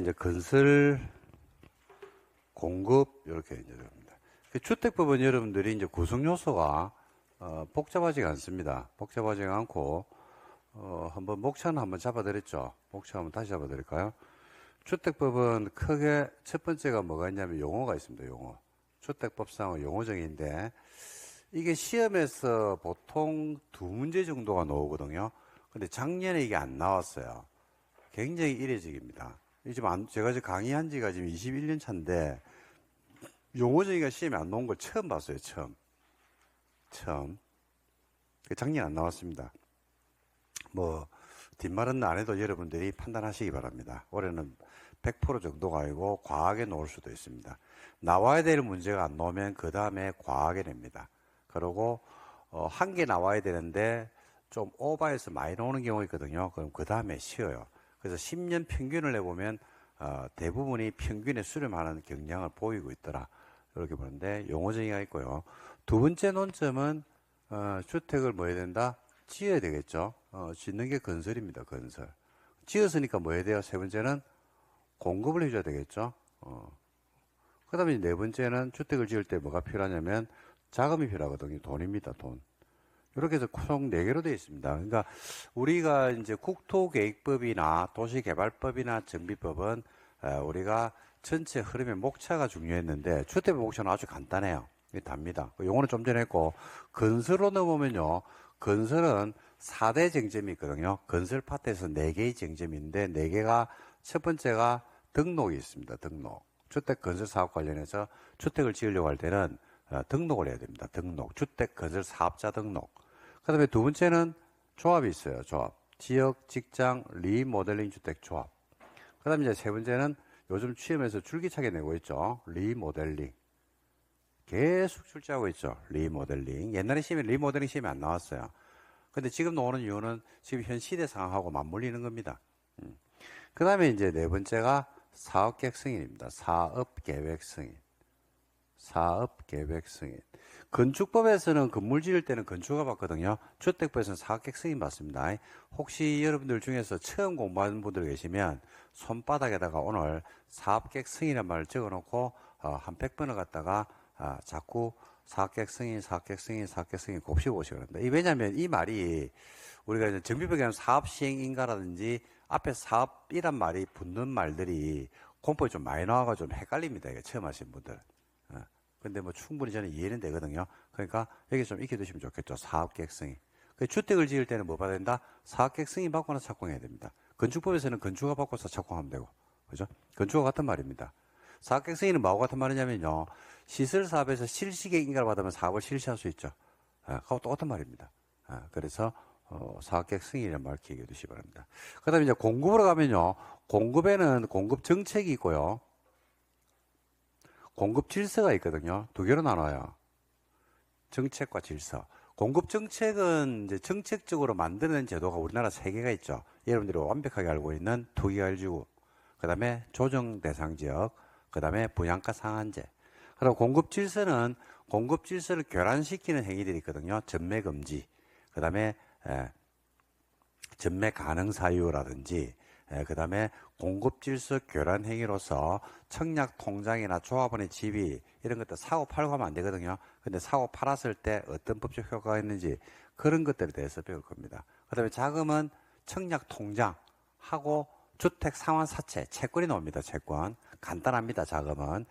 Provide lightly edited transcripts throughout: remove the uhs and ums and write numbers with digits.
이제 건설 공급 이렇게 이제 됩니다. 주택법은 여러분들이 이제 구성 요소가 복잡하지가 않습니다. 복잡하지가 않고 한번 목차는 한번 잡아드렸죠. 목차 한번 다시 잡아드릴까요? 주택법은 크게 첫 번째가 뭐가 있냐면 용어가 있습니다. 용어. 주택법상의 용어정의인데 이게 시험에서 보통 두 문제 정도가 나오거든요. 근데 작년에 이게 안 나왔어요. 굉장히 이례적입니다. 제가 지금 강의한 지가 지금 21년 차인데 용어정의가 시험에 안 나온 걸 처음 봤어요. 처음. 작년 안 나왔습니다. 뭐 뒷말은 안 해도 여러분들이 판단하시기 바랍니다. 올해는 100% 정도가 아니고 과하게 나올 수도 있습니다. 나와야 될 문제가 안 나오면 그 다음에 과하게 냅니다. 그리고 한 개 나와야 되는데 좀 오버해서 많이 나오는 경우가 있거든요. 그럼 그 다음에 쉬어요. 그래서 10년 평균을 내보면 대부분이 평균에 수렴하는 경향을 보이고 있더라. 이렇게 보는데 용어정의가 있고요. 두 번째 논점은 주택을 뭐 해야 된다? 지어야 되겠죠. 짓는 게 건설입니다. 건설. 지었으니까 뭐 해야 돼요? 세 번째는 공급을 해줘야 되겠죠. 그 다음에 네 번째는 주택을 지을 때 뭐가 필요하냐면 자금이 필요하거든요. 돈입니다. 돈. 이렇게 해서 총 4개로 되어 있습니다. 그러니까 우리가 이제 국토계획법이나 도시개발법이나 정비법은 우리가 전체 흐름의 목차가 중요했는데 주택의 목차는 아주 간단해요. 이게 답니다. 용어는 좀 전에 했고 건설로 넘어오면요. 건설은 4대 쟁점이 있거든요. 건설 파트에서 4개의 쟁점인데 4개가 첫 번째가 등록이 있습니다. 등록. 주택 건설 사업 관련해서 주택을 지으려고 할 때는 등록을 해야 됩니다. 등록. 주택 건설 사업자 등록. 그 다음에 두 번째는 조합이 있어요. 조합. 지역, 직장, 리모델링 주택 조합. 그 다음에 이제 세 번째는 요즘 시험에서 줄기차게 내고 있죠. 리모델링. 계속 출제하고 있죠. 리모델링. 옛날에 시험에 리모델링 시험이 안 나왔어요. 근데 지금 나오는 이유는 지금 현 시대 상황하고 맞물리는 겁니다. 그 다음에 이제 네 번째가 사업계획 승인입니다. 사업계획 승인. 사업계획 승인. 건축법에서는 건물 지을 때는 건축가 받거든요. 주택법에서는 사업계획 승인 받습니다. 혹시 여러분들 중에서 처음 공부하는 분들 계시면 손바닥에다가 오늘 사업계획 승인이라는 말을 적어놓고 한 100번을 갖다가 자꾸 사업계획 승인, 사업계획 승인, 사업계획 승인 곱씹어 보시기 바랍니다. 왜냐하면 이 말이 우리가 이제 정비법에 하는 사업시행인가라든지 앞에 사업이란 말이 붙는 말들이 공법이 좀 많이 나와가지고 좀 헷갈립니다. 이게 처음 하신 분들. 근데 뭐 충분히 저는 이해는 되거든요. 그러니까 여기 좀 익혀두시면 좋겠죠. 사업계획 승인. 주택을 지을 때는 뭐 받아야 된다? 사업계획 승인 받고 나서 착공해야 됩니다. 건축법에서는 건축가 받고서 착공하면 되고. 그죠? 건축과 같은 말입니다. 사업계획 승인은 뭐하고 같은 말이냐면요. 시설사업에서 실시계획인가를 받으면 사업을 실시할 수 있죠. 그하고 똑같은 말입니다. 그래서 사업계획 승인이라는 말 기억해 두시기 바랍니다. 그 다음에 이제 공급으로 가면요. 공급에는 공급 정책이 있고요. 공급 질서가 있거든요. 두 개로 나눠요. 정책과 질서. 공급 정책은 이제 정책적으로 만드는 제도가 우리나라 3개가 있죠. 여러분들이 완벽하게 알고 있는 투기과열지구, 그 다음에 조정 대상 지역, 그 다음에 분양가 상한제. 그리고 공급 질서는 공급 질서를 교란시키는 행위들이 있거든요. 전매 금지, 그 다음에 전매 가능 사유라든지, 그 다음에 공급질서 교란 행위로서 청약 통장이나 조합원의 지위 이런 것들 사고 팔고 하면 안 되거든요. 근데 사고 팔았을 때 어떤 법적 효과가 있는지 그런 것들에 대해서 배울 겁니다. 그 다음에 자금은 청약 통장하고 주택 상환 사채, 채권이 나옵니다. 채권. 간단합니다. 자금은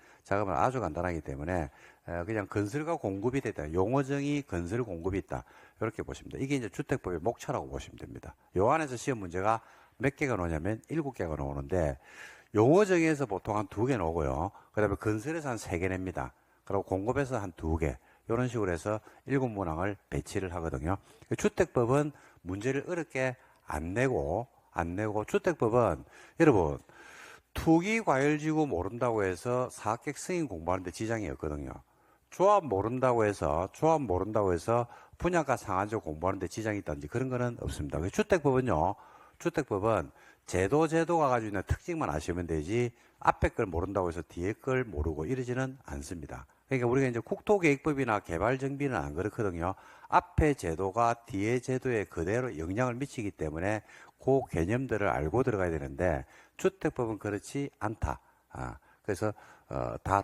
아주 간단하기 때문에 그냥 건설과 공급이 되다. 용어정의 건설 공급이 있다. 이렇게 보시면 됩니다. 이게 이제 주택법의 목차라고 보시면 됩니다. 요 안에서 시험 문제가 몇 개가 나오냐면 7개가 나오는데 용어정의에서 보통 한 2개 나오고요. 그 다음에 건설에서 한 3개 냅니다. 그리고 공급에서 한 2개. 이런 식으로 해서 7문항을 배치를 하거든요. 주택법은 문제를 어렵게 안 내고 주택법은 여러분 투기과열지구 모른다고 해서 사업계획 승인 공부하는데 지장이 없거든요. 조합 모른다고 해서 분양가 상한제 공부하는데 지장이 있다든지 그런 거는 없습니다. 주택법은 제도가 가지고 있는 특징만 아시면 되지 앞에 걸 모른다고 해서 뒤에 걸 모르고 이러지는 않습니다. 그러니까 우리가 이제 국토계획법이나 개발정비는 안 그렇거든요. 앞에 제도가 뒤에 제도에 그대로 영향을 미치기 때문에 그 개념들을 알고 들어가야 되는데 주택법은 그렇지 않다. 그래서 다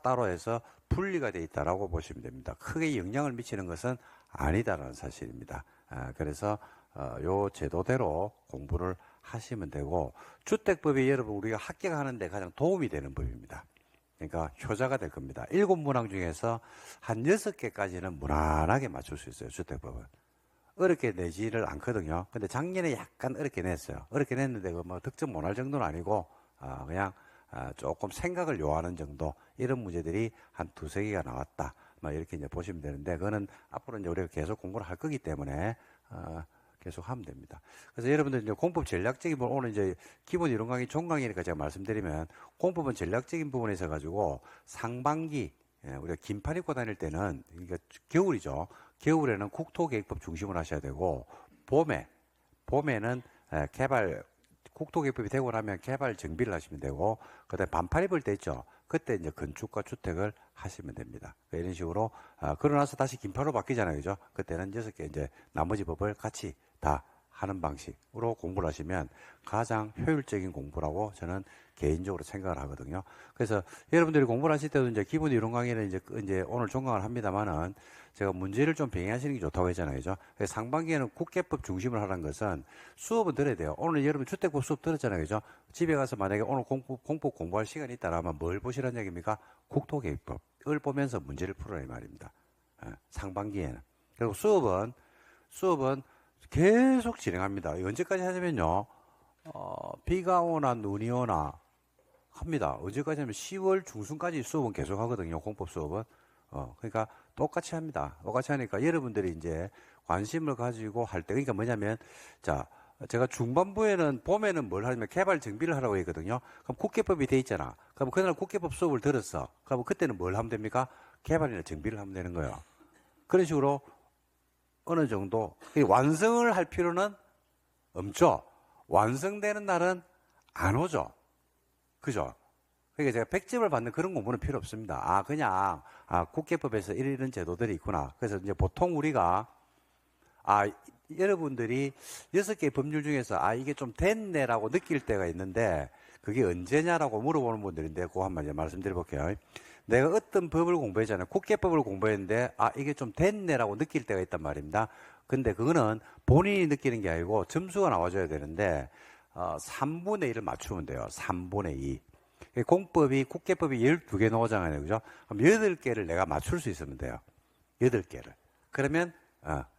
따로 해서 분리가 돼 있다라고 보시면 됩니다. 크게 영향을 미치는 것은 아니다라는 사실입니다. 그래서 요 제도대로 공부를 하시면 되고 주택법이 여러분 우리가 합격하는데 가장 도움이 되는 법입니다. 그러니까 효자가 될 겁니다. 7문항 중에서 한 6개까지는 무난하게 맞출 수 있어요. 주택법은. 어렵게 내지를 않거든요. 근데 작년에 약간 어렵게 냈어요. 어렵게 냈는데 뭐 득점 못할 정도는 아니고 그냥 조금 생각을 요하는 정도 이런 문제들이 한 2-3개가 나왔다. 뭐 이렇게 이제 보시면 되는데 그거는 앞으로 이제 우리가 계속 공부를 할 거기 때문에 계속 하면 됩니다. 그래서 여러분들 이제 공법 전략적인 부분, 오늘 이제 기본 이론 강의 종 강의니까 제가 말씀드리면 공법은 전략적인 부분에 있어 가지고 상반기, 우리가 긴팔 입고 다닐 때는, 그러니까 겨울이죠. 겨울에는 국토계획법 중심으로 하셔야 되고, 봄에는 국토계획법이 되고 나면 개발 정비를 하시면 되고, 그 다음에 반팔 입을 때 있죠. 그때 이제 건축과 주택을 하시면 됩니다. 이런 식으로, 그러고 나서 다시 긴팔로 바뀌잖아요. 그죠? 그때는 6개 이제 나머지 법을 같이 다 하는 방식으로 공부를 하시면 가장 효율적인 공부라고 저는 개인적으로 생각을 하거든요. 그래서 여러분들이 공부를 하실 때도 이제 기본 이론 강의는 이제 오늘 종강을 합니다만은 제가 문제를 좀 병행하시는 게 좋다고 했잖아요. 그죠? 상반기에는 국계법 중심을 하라는 것은 수업은 들어야 돼요. 오늘 여러분 주택법 수업 들었잖아요. 그죠? 집에 가서 만약에 오늘 공법 공부할 시간이 있다라면 뭘 보시라는 얘기입니까? 국토계획법을 보면서 문제를 풀어라 이 말입니다. 상반기에는. 그리고 수업은 계속 진행합니다. 언제까지 하냐면요. 비가 오나 눈이 오나 합니다. 언제까지 하면 10월 중순까지 수업은 계속 하거든요. 공법 수업은. 그러니까 똑같이 합니다. 똑같이 하니까 여러분들이 이제 관심을 가지고 할 때, 그러니까 뭐냐면, 자, 제가 중반부에는, 봄에는 뭘 하냐면 개발 정비를 하라고 했거든요. 그럼 국계법이 돼 있잖아. 그럼 그날 국계법 수업을 들었어. 그럼 그때는 뭘 하면 됩니까? 개발이나 정비를 하면 되는 거예요. 그런 식으로 어느 정도 완성을 할 필요는 없죠. 완성되는 날은 안 오죠. 그죠? 그러니까 제가 100점을 받는 그런 공부는 필요 없습니다. 그냥 국계법에서 이런 제도들이 있구나. 그래서 이제 보통 우리가 여러분들이 6개의 법률 중에서 이게 좀 됐네라고 느낄 때가 있는데 그게 언제냐라고 물어보는 분들인데 그거 한번 이제 말씀드려볼게요. 내가 어떤 법을 공부했잖아요. 국계법을 공부했는데 이게 좀 됐네라고 느낄 때가 있단 말입니다. 근데 그거는 본인이 느끼는 게 아니고 점수가 나와줘야 되는데 3분의 1을 맞추면 돼요. 3분의 2. 국계법이 12개 나오잖아요. 그죠? 그럼 8개를 내가 맞출 수 있으면 돼요. 8개를. 그러면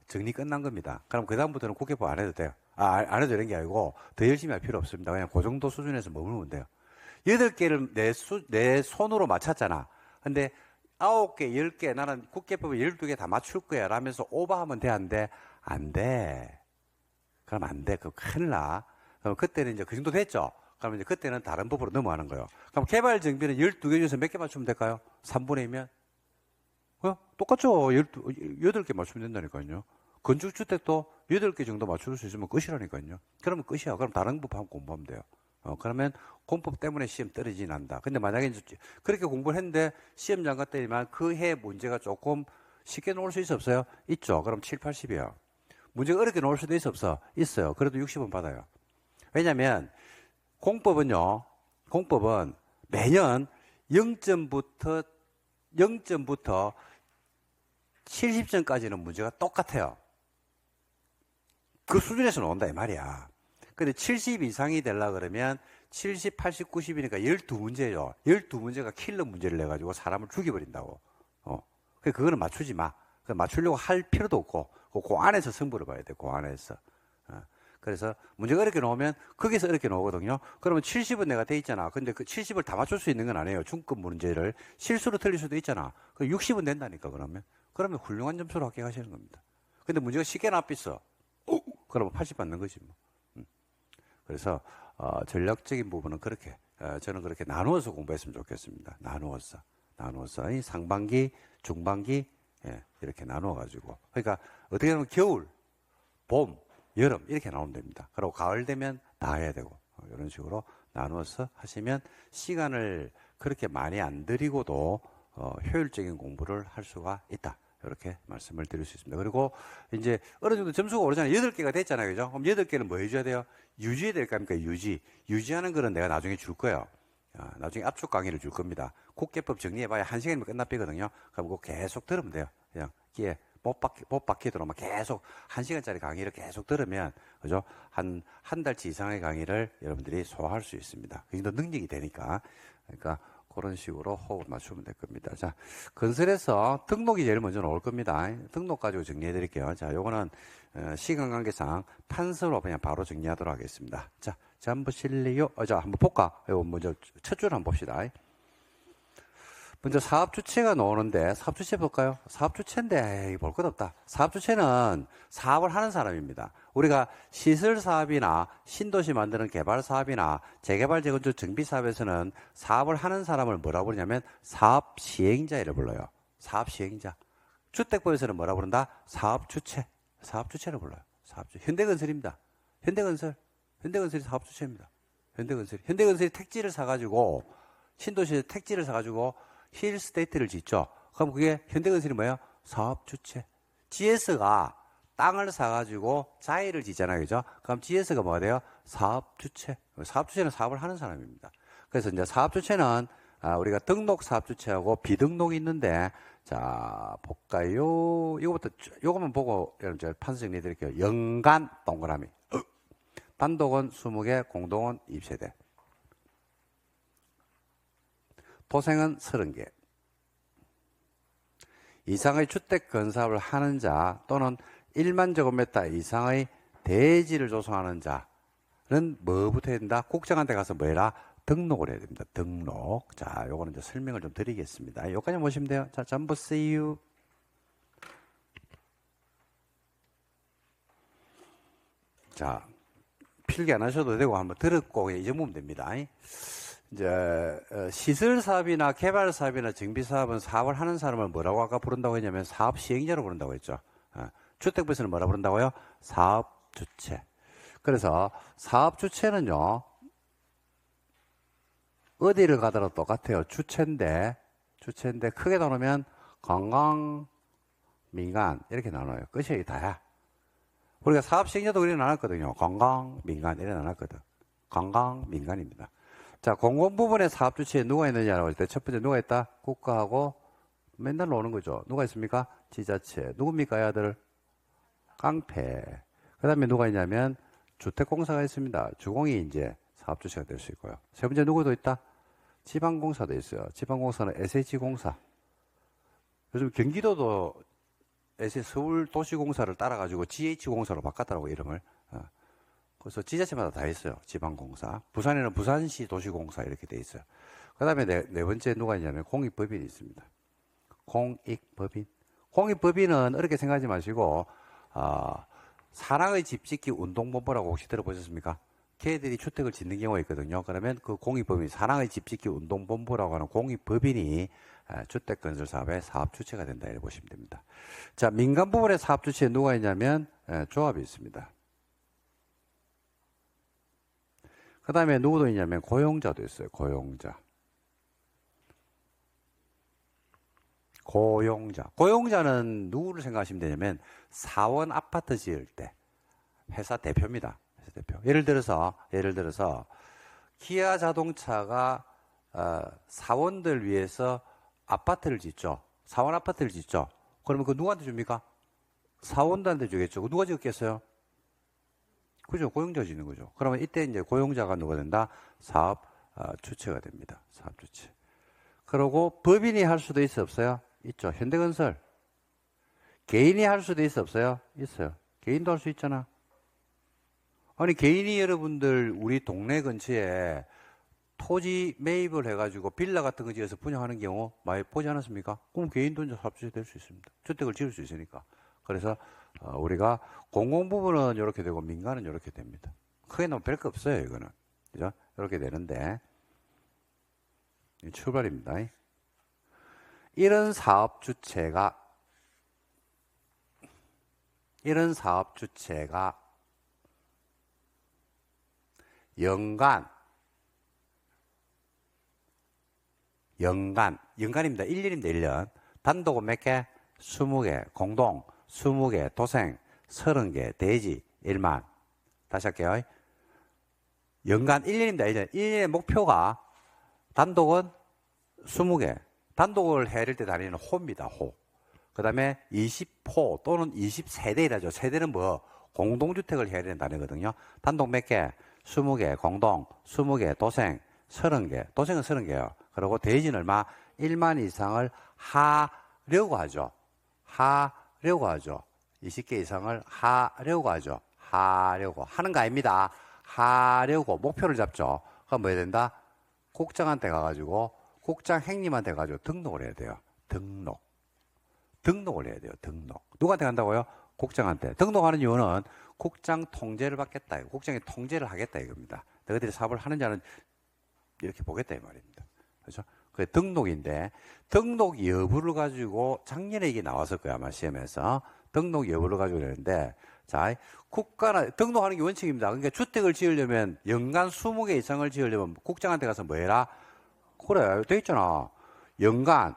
정리 끝난 겁니다. 그럼 그다음부터는 국계법 안 해도 돼요. 안 해도 되는 게 아니고 더 열심히 할 필요 없습니다. 그냥 그 정도 수준에서 머물면 돼요. 8개를 내 손으로 맞췄잖아. 근데 9개, 10개, 나는 국계법을 12개 다 맞출 거야. 라면서 오버하면 돼, 안 돼? 안 돼. 그럼 안 돼. 그럼 큰일 나. 그럼 그때는 이제 그 정도 됐죠? 그러면 이제 그때는 다른 법으로 넘어가는 거예요. 그럼 개발 정비는 12개 중에서 몇 개 맞추면 될까요? 3분의 2면? 똑같죠? 8개 맞추면 된다니까요. 건축주택도 8개 정도 맞출 수 있으면 끝이라니까요. 그러면 끝이야. 그럼 다른 법 한번 공부하면 돼요. 그러면 공법 때문에 시험 떨어지진 않는다. 근데 만약에 그렇게 공부를 했는데 시험 장갑 때리면 그 해 문제가 조금 쉽게 나올 수 있어 없어요? 있죠. 그럼 7, 80이에요. 문제가 어렵게 나올 수도 있어 없어? 있어요. 그래도 60원 받아요. 왜냐면 공법은 매년 0점부터 70점까지는 문제가 똑같아요. 그 수준에서 나온다 이 말이야. 근데 70 이상이 되려 그러면 70, 80, 90이니까 12문제죠. 12문제가 킬러 문제를 내가지고 사람을 죽여버린다고. 그거는 맞추지 마. 맞추려고 할 필요도 없고, 그 안에서 승부를 봐야 돼, 그 안에서. 그래서 문제가 어렵게 나오면 거기서 어렵게 나오거든요. 그러면 70은 내가 돼 있잖아. 근데 그 70을 다 맞출 수 있는 건 아니에요. 중급 문제를. 실수로 틀릴 수도 있잖아. 60은 된다니까, 그러면. 그러면 훌륭한 점수로 합격하시는 겁니다. 근데 문제가 쉽게 납비어. 그러면 80 받는 거지, 뭐. 그래서, 전략적인 부분은 그렇게, 저는 그렇게 나누어서 공부했으면 좋겠습니다. 나누어서. 이 상반기, 중반기, 이렇게 나누어가지고. 그러니까, 어떻게 보면 겨울, 봄, 여름, 이렇게 나오면 됩니다. 그리고 가을 되면 다 해야 되고, 이런 식으로 나누어서 하시면 시간을 그렇게 많이 안 들이고도, 효율적인 공부를 할 수가 있다. 이렇게 말씀을 드릴 수 있습니다. 그리고 이제 어느 정도 점수가 오르잖아요. 8개가 됐잖아요. 그죠? 그럼 8개는 뭐 해줘야 돼요? 유지해야 될 거 아닙니까? 유지하는 거는 내가 나중에 줄 거예요. 나중에 압축 강의를 줄 겁니다. 국계법 정리해봐야 1시간이면 끝나거든요. 그럼 그거 계속 들으면 돼요. 그냥 끼에 못 박히도록 막 계속 1시간짜리 강의를 계속 들으면, 그죠? 한 달치 이상의 강의를 여러분들이 소화할 수 있습니다. 그 정도 능력이 되니까. 그러니까 그런 식으로 호흡을 맞추면 될 겁니다. 자, 건설에서 등록이 제일 먼저 나올 겁니다. 등록 가지고 정리해 드릴게요. 자, 요거는 시간 관계상 판서로 그냥 바로 정리하도록 하겠습니다. 자, 전부 실리요. 자, 한번 볼까? 이거 먼저 첫 줄 한번 봅시다. 먼저 사업주체가 나오는데, 사업주체 볼까요? 사업주체인데, 볼 것 없다. 사업주체는 사업을 하는 사람입니다. 우리가 시설사업이나 신도시 만드는 개발사업이나 재개발, 재건축, 정비사업에서는 사업을 하는 사람을 뭐라고 부르냐면 사업시행자를 불러요. 사업시행자. 주택법에서는 뭐라고 부른다? 사업주체. 사업주체를 불러요. 사업주체. 현대건설입니다. 현대건설이 사업주체입니다. 현대건설이 택지를 사가지고, 신도시에 택지를 사가지고 힐스테이트를 짓죠. 그럼 그게 현대건설이 뭐예요? 사업주체. GS가 땅을 사가지고 자이를 짓잖아요. 그죠? 그럼 GS가 뭐가 돼요? 사업주체. 사업주체는 사업을 하는 사람입니다. 그래서 이제 사업주체는 우리가 등록 사업주체하고 비등록이 있는데, 자, 볼까요? 요거만 보고 여러분 판서 정리해 드릴게요. 연간 동그라미. 단독은 20개, 공동은 20세대. 토생은 30개. 이상의 주택 건사업을 하는 자 또는 1만 제곱미터 이상의 대지를 조성하는 자는 뭐부터 해야 된다? 국장한테 가서 뭐 해라? 등록을 해야 됩니다. 등록. 자, 요거는 이제 설명을 좀 드리겠습니다. 여기까지 보시면 돼요. 자, 전부 see you. 자, 필기 안 하셔도 되고 한번 들었고 잊어보면 됩니다. 이제 시설 사업이나 개발 사업이나 정비 사업은 사업을 하는 사람을 뭐라고 아까 부른다고 했냐면 사업 시행자로 부른다고 했죠. 주택부에서는 뭐라 부른다고요? 사업 주체. 그래서 사업 주체는요, 어디를 가더라도 똑같아요. 주체인데 크게 나누면 관광, 민간 이렇게 나눠요. 끝이 다야. 우리가 사업 시행자도 그렇게 나눴거든요. 관광, 민간 이렇게 나눴거든. 관광, 민간입니다. 자, 공공 부분의 사업 주체에 누가 있느냐라고 할 때 첫 번째 누가 있다? 국가하고 맨날 오는 거죠. 누가 있습니까? 지자체. 누굽니까, 아들? 깡패. 그 다음에 누가 있냐면 주택공사가 있습니다. 주공이 이제 사업 주체가 될 수 있고요. 세 번째 누구도 있다? 지방공사도 있어요. 지방공사는 SH공사. 요즘 경기도도 서울도시공사를 따라가지고 GH공사로 바꿨더라고, 이름을. 그래서 지자체마다 다 있어요. 지방공사. 부산에는 부산시 도시공사 이렇게 돼 있어요. 그 다음에 네 번째 누가 있냐면 공익법인이 있습니다. 공익법인. 공익법인은 어렵게 생각하지 마시고, 사랑의 집짓기 운동본부라고 혹시 들어보셨습니까? 걔들이 주택을 짓는 경우가 있거든요. 그러면 그 공익법인, 사랑의 집짓기 운동본부라고 하는 공익법인이 주택건설사업의 사업주체가 된다 이렇게 보시면 됩니다. 자, 민간 부분의 사업주체에 누가 있냐면 조합이 있습니다. 그 다음에 누구도 있냐면 고용자도 있어요. 고용자는 누구를 생각하시면 되냐면 사원 아파트 지을 때 회사 대표입니다. 회사 대표. 예를 들어서 기아 자동차가 사원들 위해서 아파트를 짓죠. 사원 아파트를 짓죠. 그러면 그 누구한테 줍니까? 사원들한테 주겠죠. 누가 짓겠어요? 그죠? 고용자 짓는 거죠. 그러면 이때 이제 고용자가 누가 된다? 사업 주체가 됩니다. 사업 주체. 그리고 법인이 할 수도 있어 없어요? 있죠. 현대건설. 개인이 할 수도 있어 없어요? 있어요. 개인도 할 수 있잖아. 아니 개인이 여러분들 우리 동네 근처에 토지 매입을 해가지고 빌라 같은 거 지어서 분양하는 경우 많이 보지 않았습니까? 그럼 개인도 이제 사업주체 될 수 있습니다. 주택을 지을 수 있으니까. 그래서 우리가 공공 부분은 이렇게 되고 민간은 이렇게 됩니다. 크게 너무 별거 없어요, 이거는. 그죠? 이렇게 되는데 출발입니다. 이런 사업 주체가 연간 연간입니다. 1년입니다. 1년. 단독은 몇 개? 20개. 공동 20개. 도생 30개. 대지 1만. 다시 할게요. 연간 1년입니다. 1년. 1년의 목표가 단독은 20개. 단독을 해야 될 때 다니는 호입니다. 호. 그 다음에 20호 또는 20세대이라죠. 세대는 뭐? 공동주택을 해야 되는 단위거든요. 단독 몇 개? 20개. 공동 20개. 도생 30개. 도생은 30개요. 그리고 대지는 얼마? 1만 이상을 하려고 하죠. 하려고 하죠. 20개 이상을 하려고 하죠. 하려고. 하는 거 아닙니다. 하려고. 목표를 잡죠. 그럼 뭐 해야 된다? 국장한테 가가지고, 국장 행님한테 가가지고 등록을 해야 돼요. 등록을 해야 돼요. 등록. 누구한테 간다고요? 국장한테. 등록하는 이유는 국장 통제를 받겠다. 국장이 통제를 하겠다 이겁니다. 너희들이 사업을 하는지는 이렇게 보겠다 이 말입니다. 그렇죠? 그게 등록인데 등록 여부를 가지고 작년에 이게 나왔을 거야 아마 시험에서 등록 여부를 가지고 그러는데 자 국가나 등록하는 게 원칙입니다. 그러니까 주택을 지으려면 연간 20개 이상을 지으려면 국장한테 가서 뭐 해라? 그래 돼 있잖아. 연간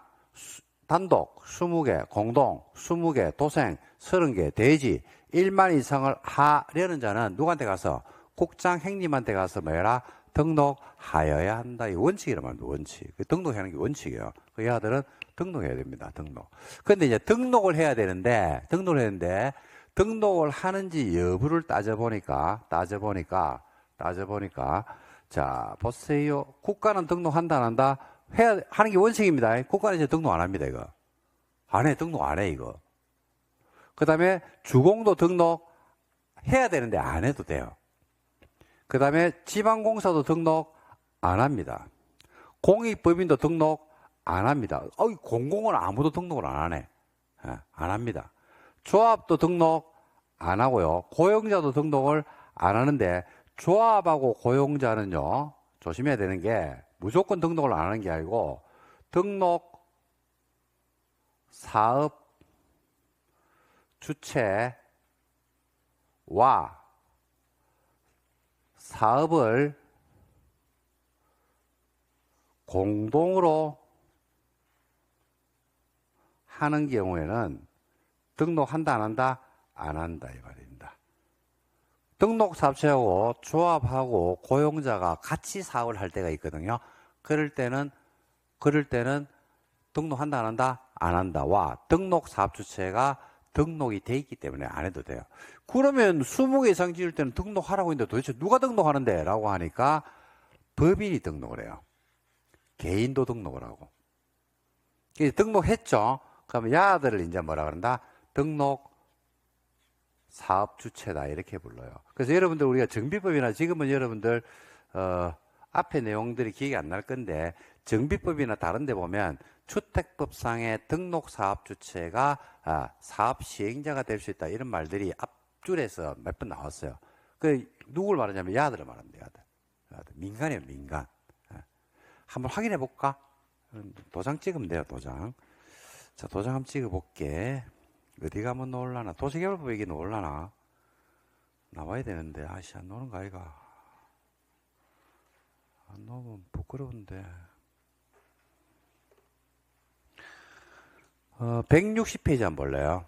단독 20개, 공동 20개, 도생 30개, 대지 1만 이상을 하려는 자는 누구한테 가서? 국장 행님한테 가서 뭐 해라? 등록하여야 한다. 이 원칙이란 말입니다. 원칙. 등록하는 게 원칙이에요. 그 여자들은 등록해야 됩니다. 등록. 근데 이제 등록을 해야 되는데, 등록을 하는지 여부를 따져보니까, 자, 보세요. 국가는 등록한다, 안 한다? 하는 게 원칙입니다. 국가는 이제 등록 안 합니다, 이거. 등록 안 해, 이거. 그 다음에 주공도 등록 해야 되는데 안 해도 돼요. 그 다음에 지방공사도 등록 안 합니다. 공익법인도 등록 안 합니다. 공공은 아무도 등록을 안 하네. 안 합니다. 조합도 등록 안 하고요. 고용자도 등록을 안 하는데 조합하고 고용자는요. 조심해야 되는 게 무조건 등록을 안 하는 게 아니고 등록 사업 주체와 사업을 공동으로 하는 경우에는 등록한다 안 한다? 안 한다 이 말입니다. 등록사업체하고 조합하고 고용자가 같이 사업을 할 때가 있거든요. 그럴 때는 등록한다 안 한다? 안 한다. 와 등록사업주체가 등록이 돼 있기 때문에 안 해도 돼요. 그러면 20개 이상 지을 때는 등록하라고 했는데 도대체 누가 등록하는데? 라고 하니까 법인이 등록을 해요. 개인도 등록을 하고. 등록했죠? 그러면 야들을 이제 뭐라 그런다? 등록 사업 주체다 이렇게 불러요. 그래서 여러분들 우리가 정비법이나 지금은 여러분들 앞에 내용들이 기억이 안 날 건데 정비법이나 다른 데 보면 주택법상의 등록 사업 주체가 사업 시행자가 될 수 있다 이런 말들이 앞줄에서 몇 번 나왔어요. 그 누굴 말하냐면 야들을 말합니다. 야들. 민간이에요, 민간. 한번 확인해 볼까? 도장 찍으면 돼요, 도장. 자, 도장 한번 찍어 볼게. 어디 가면 나올라나? 도시개발법에 이게 나올라나? 나와야 되는데, 아씨, 안 나오는 거 아이가? 안 나오면 부끄러운데. 160페이지 한번 볼래요?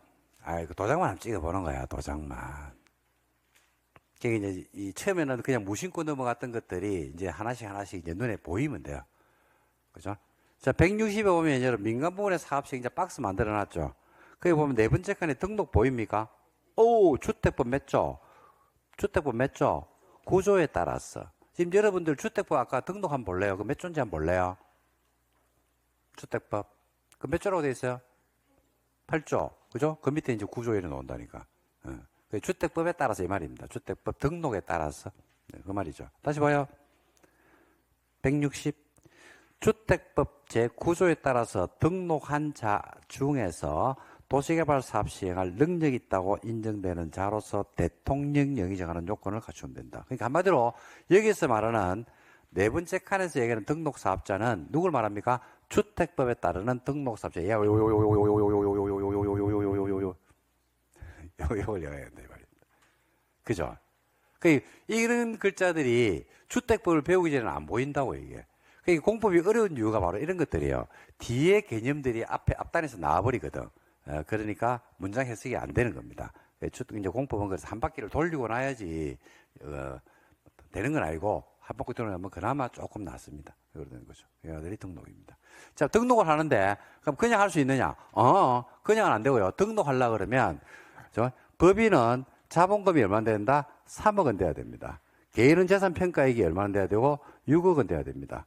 그 도장만 한번 찍어보는 거야, 도장만. 이제 처음에는 그냥 무심코 넘어갔던 것들이 이제 하나씩 이제 눈에 보이면 돼요. 그죠? 자, 160에 보면 이제 민간 부분의 사업식 이제 박스 만들어 놨죠. 거기 보면 네 번째 칸에 등록 보입니까? 주택법 몇 조? 주택법 몇 조? 구조에 따라서. 지금 여러분들 주택법 아까 등록 한번 볼래요? 그 몇 조인지 한번 볼래요? 주택법. 그 몇 조라고 되어 있어요? 8조. 그죠? 그 밑에 이제 구조에는 나온다니까. 주택법에 따라서 이 말입니다. 주택법 등록에 따라서. 네, 그 말이죠. 다시 봐요. 160. 주택법 제9조에 따라서 등록한 자 중에서 도시개발 사업 시행할 능력이 있다고 인정되는 자로서 대통령령이 정하는 요건을 갖추면 된다. 그러니까 한마디로 여기서 말하는 네 번째 칸에서 얘기하는 등록사업자는 누굴 말합니까? 주택법에 따르는 등록사업자. 요걸 영어해야 된다, 이 말입니다. 그죠? 이런 글자들이 주택법을 배우기 전에는 안 보인다고, 이게. 그러니까 공법이 어려운 이유가 바로 이런 것들이에요. 뒤에 개념들이 앞단에서 나와버리거든. 그러니까 문장 해석이 안 되는 겁니다. 이제 공법은 그래서 한 바퀴를 돌리고 나야지, 되는 건 아니고, 한 바퀴 돌고 나면 그나마 조금 낫습니다. 그러는 거죠. 얘들이 등록입니다. 자, 등록을 하는데, 그럼 그냥 할 수 있느냐? 그냥은 안 되고요. 등록하려고 그러면, 법인은 자본금이 얼마나 된다? 3억 원 돼야 됩니다. 개인은 재산 평가액이 얼마나 돼야 되고, 6억 원 돼야 됩니다.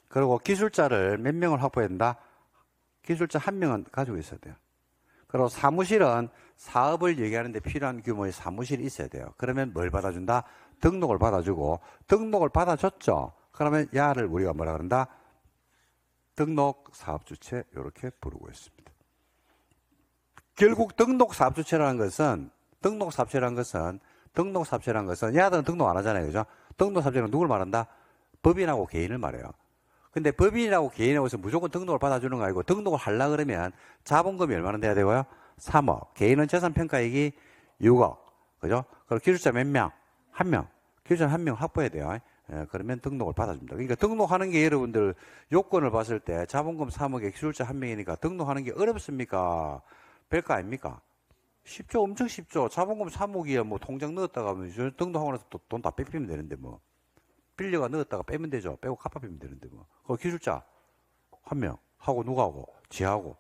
그리고 기술자를 몇 명을 확보해야 된다? 기술자 1명은 가지고 있어야 돼요. 그리고 사무실은 사업을 얘기하는데 필요한 규모의 사무실이 있어야 돼요. 그러면 뭘 받아준다? 등록을 받아주고, 등록을 받아줬죠. 그러면 야를 우리가 뭐라 그런다? 등록 사업주체 이렇게 부르고 있습니다. 결국 등록 사업주체라는 것은 야들은 등록 안 하잖아요. 그죠? 등록 사업주체는 누굴 말한다? 법인하고 개인을 말해요. 근데 법인이라고 개인하고서 무조건 등록을 받아주는 거 아니고 등록을 하려고 그러면 자본금이 얼마나 돼야 되고요? 3억. 개인은 재산평가액이 6억. 그죠? 그리고 기술자 몇 명? 1명. 기술자 1명 확보해야 돼요. 그러면 등록을 받아줍니다. 그러니까 등록하는 게 여러분들 요건을 봤을 때 자본금 3억에 기술자 1명이니까 등록하는 게 어렵습니까? 별거 아닙니까? 쉽죠. 엄청 쉽죠. 자본금 3억이야 뭐 통장 넣었다가 등록하고 나서 돈 다 뺏기면 되는데 뭐. 빌려가 넣었다가 빼면 되죠. 빼고 갚아빼면 되는데 뭐. 그 기술자 1명 하고 누가 하고 지하고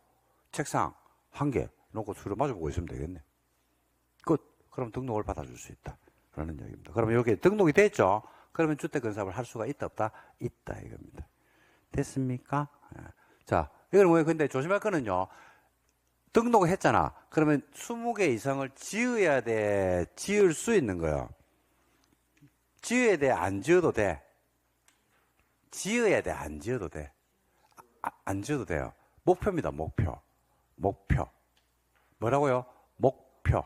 책상 1개 놓고 수를 마주보고 있으면 되겠네. 끝. 그럼 등록을 받아줄 수 있다. 라는 얘기입니다. 그러면 여기 등록이 됐죠. 그러면 주택건설을 할 수가 있다 없다? 있다 이겁니다. 됐습니까? 자, 이건 뭐예요? 근데 조심할 거는요. 등록을 했잖아. 그러면 20개 이상을 지어야 돼. 지을 수 있는 거예요. 지어야 돼, 안 지어도 돼? 지어야 돼, 안 지어도 돼? 안 지어도 돼요. 목표입니다, 목표. 뭐라고요? 목표.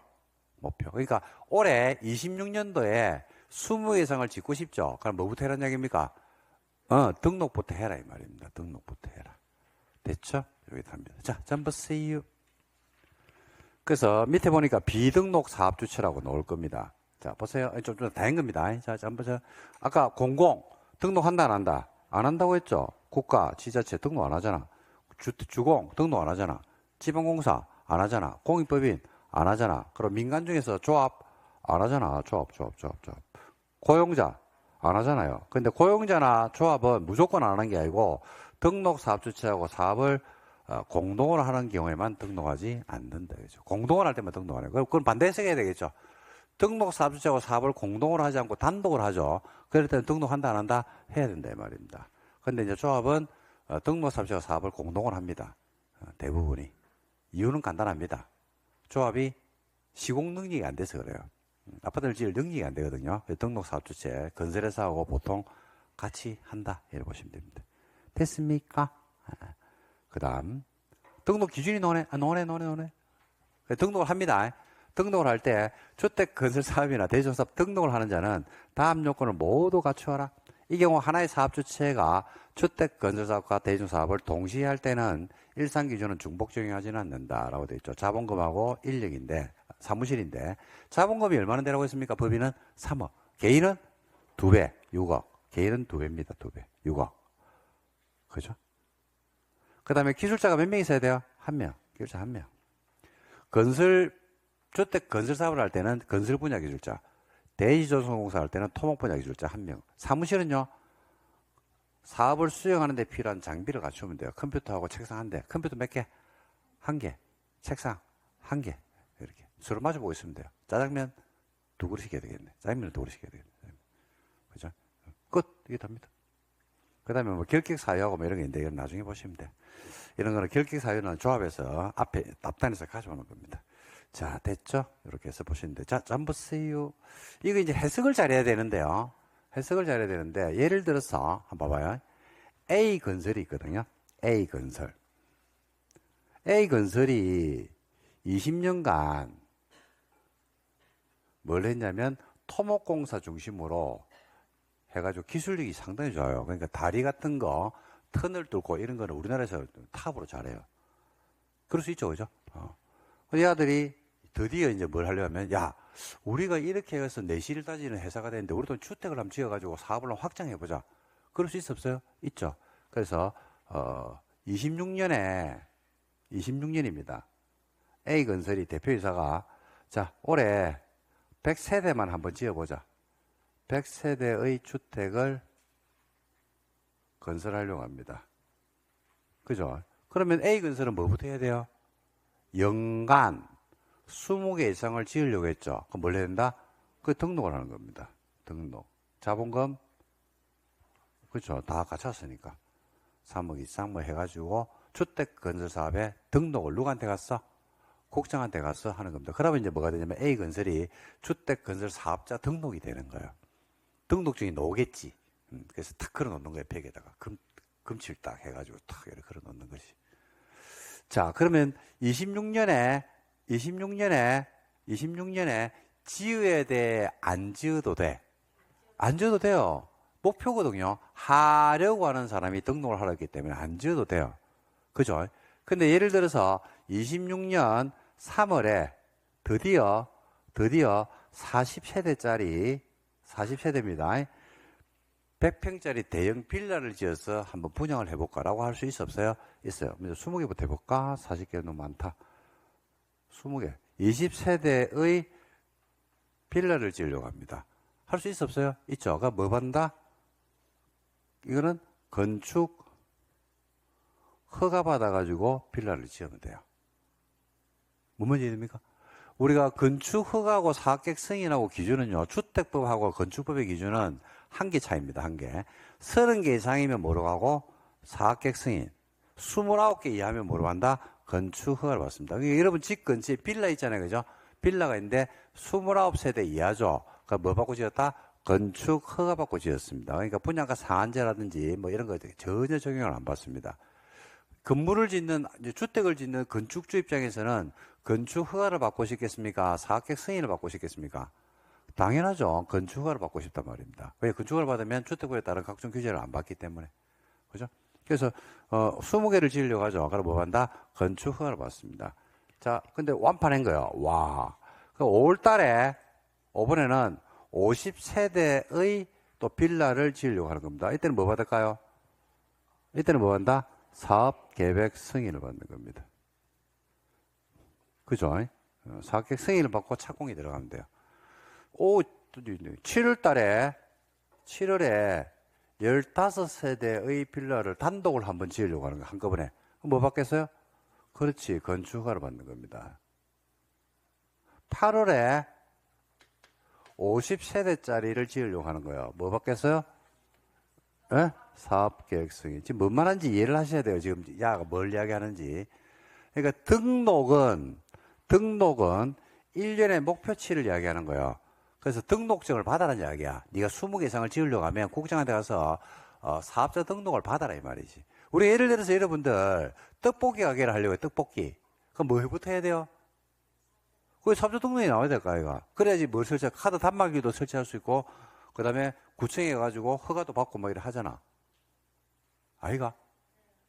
그러니까 올해 26년도에 20개 이상을 짓고 싶죠? 그럼 뭐부터 해라는 얘기입니까? 등록부터 해라, 이 말입니다. 등록부터 해라. 됐죠? 여기 답니다. 자, 잠보 세요. 그래서 밑에 보니까 비등록 사업주체라고 나올 겁니다. 자, 보세요. 좀 다른 겁니다. 자, 한번 보세요. 아까 공공 등록한다, 안 한다? 안 한다고 했죠? 국가, 지자체 등록 안 하잖아. 주공 등록 안 하잖아. 지방공사 안 하잖아. 공익법인 안 하잖아. 그럼 민간 중에서 조합 안 하잖아. 조합. 고용자 안 하잖아요. 근데 고용자나 조합은 무조건 안 하는 게 아니고 등록 사업주체하고 사업을 공동으로 하는 경우에만 등록하지 않는다. 그죠? 공동으로 할 때만 등록 안 해요. 그럼 반대 해석해야 되겠죠? 등록 사업주체하고 사업을 공동으로 하지 않고 단독으로 하죠. 그럴 때는 등록한다 안 한다? 해야 된다 이 말입니다. 근데 이제 조합은 등록 사업주체하고 사업을 공동으로 합니다. 대부분이. 이유는 간단합니다. 조합이 시공 능력이 안 돼서 그래요. 아파트를 지을 능력이 안 되거든요. 등록 사업주체 건설회사하고 보통 같이 한다 이렇게 보시면 됩니다. 됐습니까? 그 다음 등록 기준이 노네. 등록을 합니다. 등록을 할 때 주택건설사업이나 대중사업 등록을 하는 자는 다음 요건을 모두 갖추어라. 이 경우 하나의 사업주체가 주택건설사업과 대중사업을 동시에 할 때는 일상기준은 중복 적용하지는 않는다라고 되어 있죠. 자본금하고 인력인데 사무실인데 자본금이 얼마나 되라고 했습니까? 법인은 3억. 개인은 2배, 6억. 개인은 2배입니다. 2배, 6억. 그죠? 그 다음에 기술자가 몇 명 있어야 돼요? 1명. 기술자 1명. 주택 건설 사업을 할 때는 건설 분야 기술자, 대지조성공사 할 때는 토목 분야 기술자 1명. 사무실은요, 사업을 수행하는 데 필요한 장비를 갖추면 돼요. 컴퓨터하고 책상 1대. 컴퓨터 몇 개? 1개. 책상 1개. 이렇게. 서로 마주보고 있으면 돼요. 짜장면 2그릇 해야 되겠네. 짜장면을 2그릇 해야 되겠네. 그죠? 끝. 이게 답니다. 그 다음에 뭐 결격 사유하고 뭐 이런 게 있는데, 이건 나중에 보시면 돼요. 이런 거는 결격 사유는 조합에서 앞에 앞단에서 가져오는 겁니다. 자, 됐죠? 이렇게 해서 보시는데. 자, 한번 보세요. 이거 이제 해석을 잘해야 되는데요. 해석을 잘해야 되는데, 예를 들어서, 한번 봐봐요. A건설이 있거든요. A건설이 20년간 뭘 했냐면, 토목공사 중심으로 해가지고 기술력이 상당히 좋아요. 그러니까 다리 같은 거, 턴을 뚫고 이런 거는 우리나라에서 탑으로 잘해요. 그럴 수 있죠, 그죠? 이 아들이 드디어 이제 뭘 하려면, 야, 우리가 이렇게 해서 내실을 따지는 회사가 되는데 우리도 주택을 한번 지어가지고 사업을 한번 확장해보자. 그럴 수 있어 없어요? 있죠. 그래서 26년입니다. A건설이 대표이사가 자 올해 100세대만 한번 지어보자. 100세대의 주택을 건설하려고 합니다. 그죠? 그러면 A건설은 뭐부터 해야 돼요? 연간 20개 이상을 지으려고 했죠. 그럼 뭘 해야 된다? 그 등록을 하는 겁니다. 등록. 자본금, 그렇죠. 다 갖췄으니까. 3억 이상 뭐 해가지고 주택 건설 사업에 등록을 누구한테 갔어? 국장한테 가서 하는 겁니다. 그러면 이제 뭐가 되냐면 A건설이 주택 건설 사업자 등록이 되는 거예요. 등록증이 나오겠지. 그래서 탁 걸어 놓는 거예요. 벽에다가. 금칠 딱 해가지고 탁 이렇게 걸어 놓는 거지. 자, 그러면 26년에 지어야 돼? 안 지어도 돼? 안 지어도 돼요. 목표거든요. 하려고 하는 사람이 등록을 하려 했기 때문에 안 지어도 돼요. 그죠? 근데 예를 들어서 26년 3월에 드디어 40세대짜리 40세대입니다. 100평짜리 대형 빌라를 지어서 한번 분양을 해볼까라고 할 수 있어 없어요? 있어요. 먼저 20개부터 해볼까? 40개 너무 많다. 20개. 20세대의 빌라를 지으려고 합니다. 할 수 있어 없어요? 있죠. 그러니까 뭐 받는다? 이거는 건축 허가 받아가지고 빌라를 지으면 돼요. 뭔 말인지 됩니까? 우리가 건축 허가하고 사업계획 승인하고 기준은요, 주택법하고 건축법의 기준은 한 개 차이입니다. 한 개. 30개 이상이면 뭐로 가고 사업계획 승인. 29개 이하면 뭐로 한다? 건축 허가를 받습니다. 그러니까 여러분 집 근처에 빌라 있잖아요. 그죠? 빌라가 있는데 29세대 이하죠. 그러니까 뭐 받고 지었다? 건축 허가 받고 지었습니다. 그러니까 분양가 상한제라든지 뭐 이런 거 전혀 적용을 안 받습니다. 건물을 짓는, 주택을 짓는 건축주 입장에서는 건축 허가를 받고 싶겠습니까? 사업계획 승인을 받고 싶겠습니까? 당연하죠. 건축 허가를 받고 싶단 말입니다. 왜? 건축 허가를 받으면 주택법에 따른 각종 규제를 안 받기 때문에. 그죠? 그래서 20개를 지으려고 하죠. 그럼 뭐 한다? 건축 허가를 받습니다. 자, 근데 완판한 거예요. 와. 5월 달에 이번에는 50세대의 또 빌라를 지으려고 하는 겁니다. 이때는 뭐 받을까요? 이때는 뭐 한다? 사업 계획 승인을 받는 겁니다. 그죠? 사업 계획 승인을 받고 착공이 들어가면 돼요. 7월에 15세대의 빌라를 단독을 한번 지으려고 하는 거 한꺼번에. 뭐 받겠어요? 그렇지. 건축 허가를 받는 겁니다. 8월에 50세대짜리를 지으려고 하는 거예요. 뭐 받겠어요? 예? 사업계획 승인. 지금 뭔 말하는지 이해를 하셔야 돼요. 지금 야가 뭘 이야기하는지. 그러니까 등록은 1년의 목표치를 이야기하는 거예요. 그래서 등록증을 받아라는 이야기야. 네가 20개 이상을 지으려고 하면 국장한테 가서 사업자 등록을 받아라 이 말이지. 우리 예를 들어서 여러분들 떡볶이 가게를 하려고 해요. 떡볶이. 그럼 뭐부터 해야 돼요? 거기 사업자 등록이 나와야 될까 아이가. 그래야지 뭘 설치, 카드 단말기도 설치할 수 있고 그 다음에 구청에 가가지고 허가도 받고 뭐 이래 하잖아. 아이가?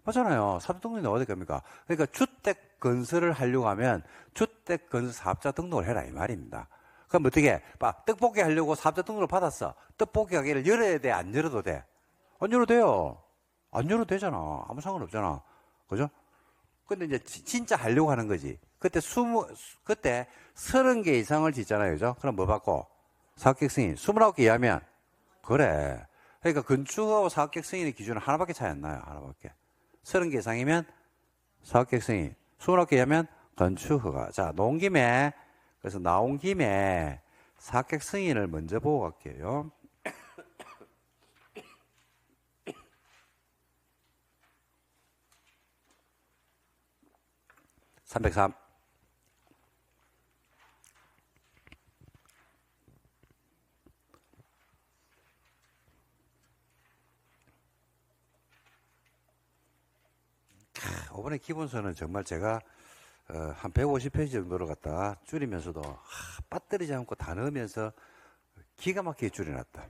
맞잖아요. 사업자 등록이 나와야 될 겁니까? 그러니까 주택 건설을 하려고 하면 주택 건설 사업자 등록을 해라 이 말입니다. 그럼 어떻게? 떡볶이 하려고 사업자 등록을 받았어. 떡볶이 가게를 열어야 돼? 안 열어도 돼? 안 열어도 돼요. 안 열어도 되잖아. 아무 상관없잖아. 그죠? 근데 이제 진짜 하려고 하는 거지. 그때 30개 이상을 짓잖아요. 그죠? 그럼 뭐 받고? 사업계획 승인. 29개 이하면? 그래. 그러니까 건축하고 사업계획 승인의 기준은 하나밖에 차이 안 나요. 하나밖에. 30개 이상이면 사업계획 승인. 29개 이하면 건축 허가. 자, 그래서 나온 김에 사업계획 승인을 먼저 보고 갈게요. 303. 이번에 기본서는 정말 제가 한 150페이지 정도로 갖다 줄이면서도 빠뜨리지 않고 다 넣으면서 기가 막히게 줄여놨다.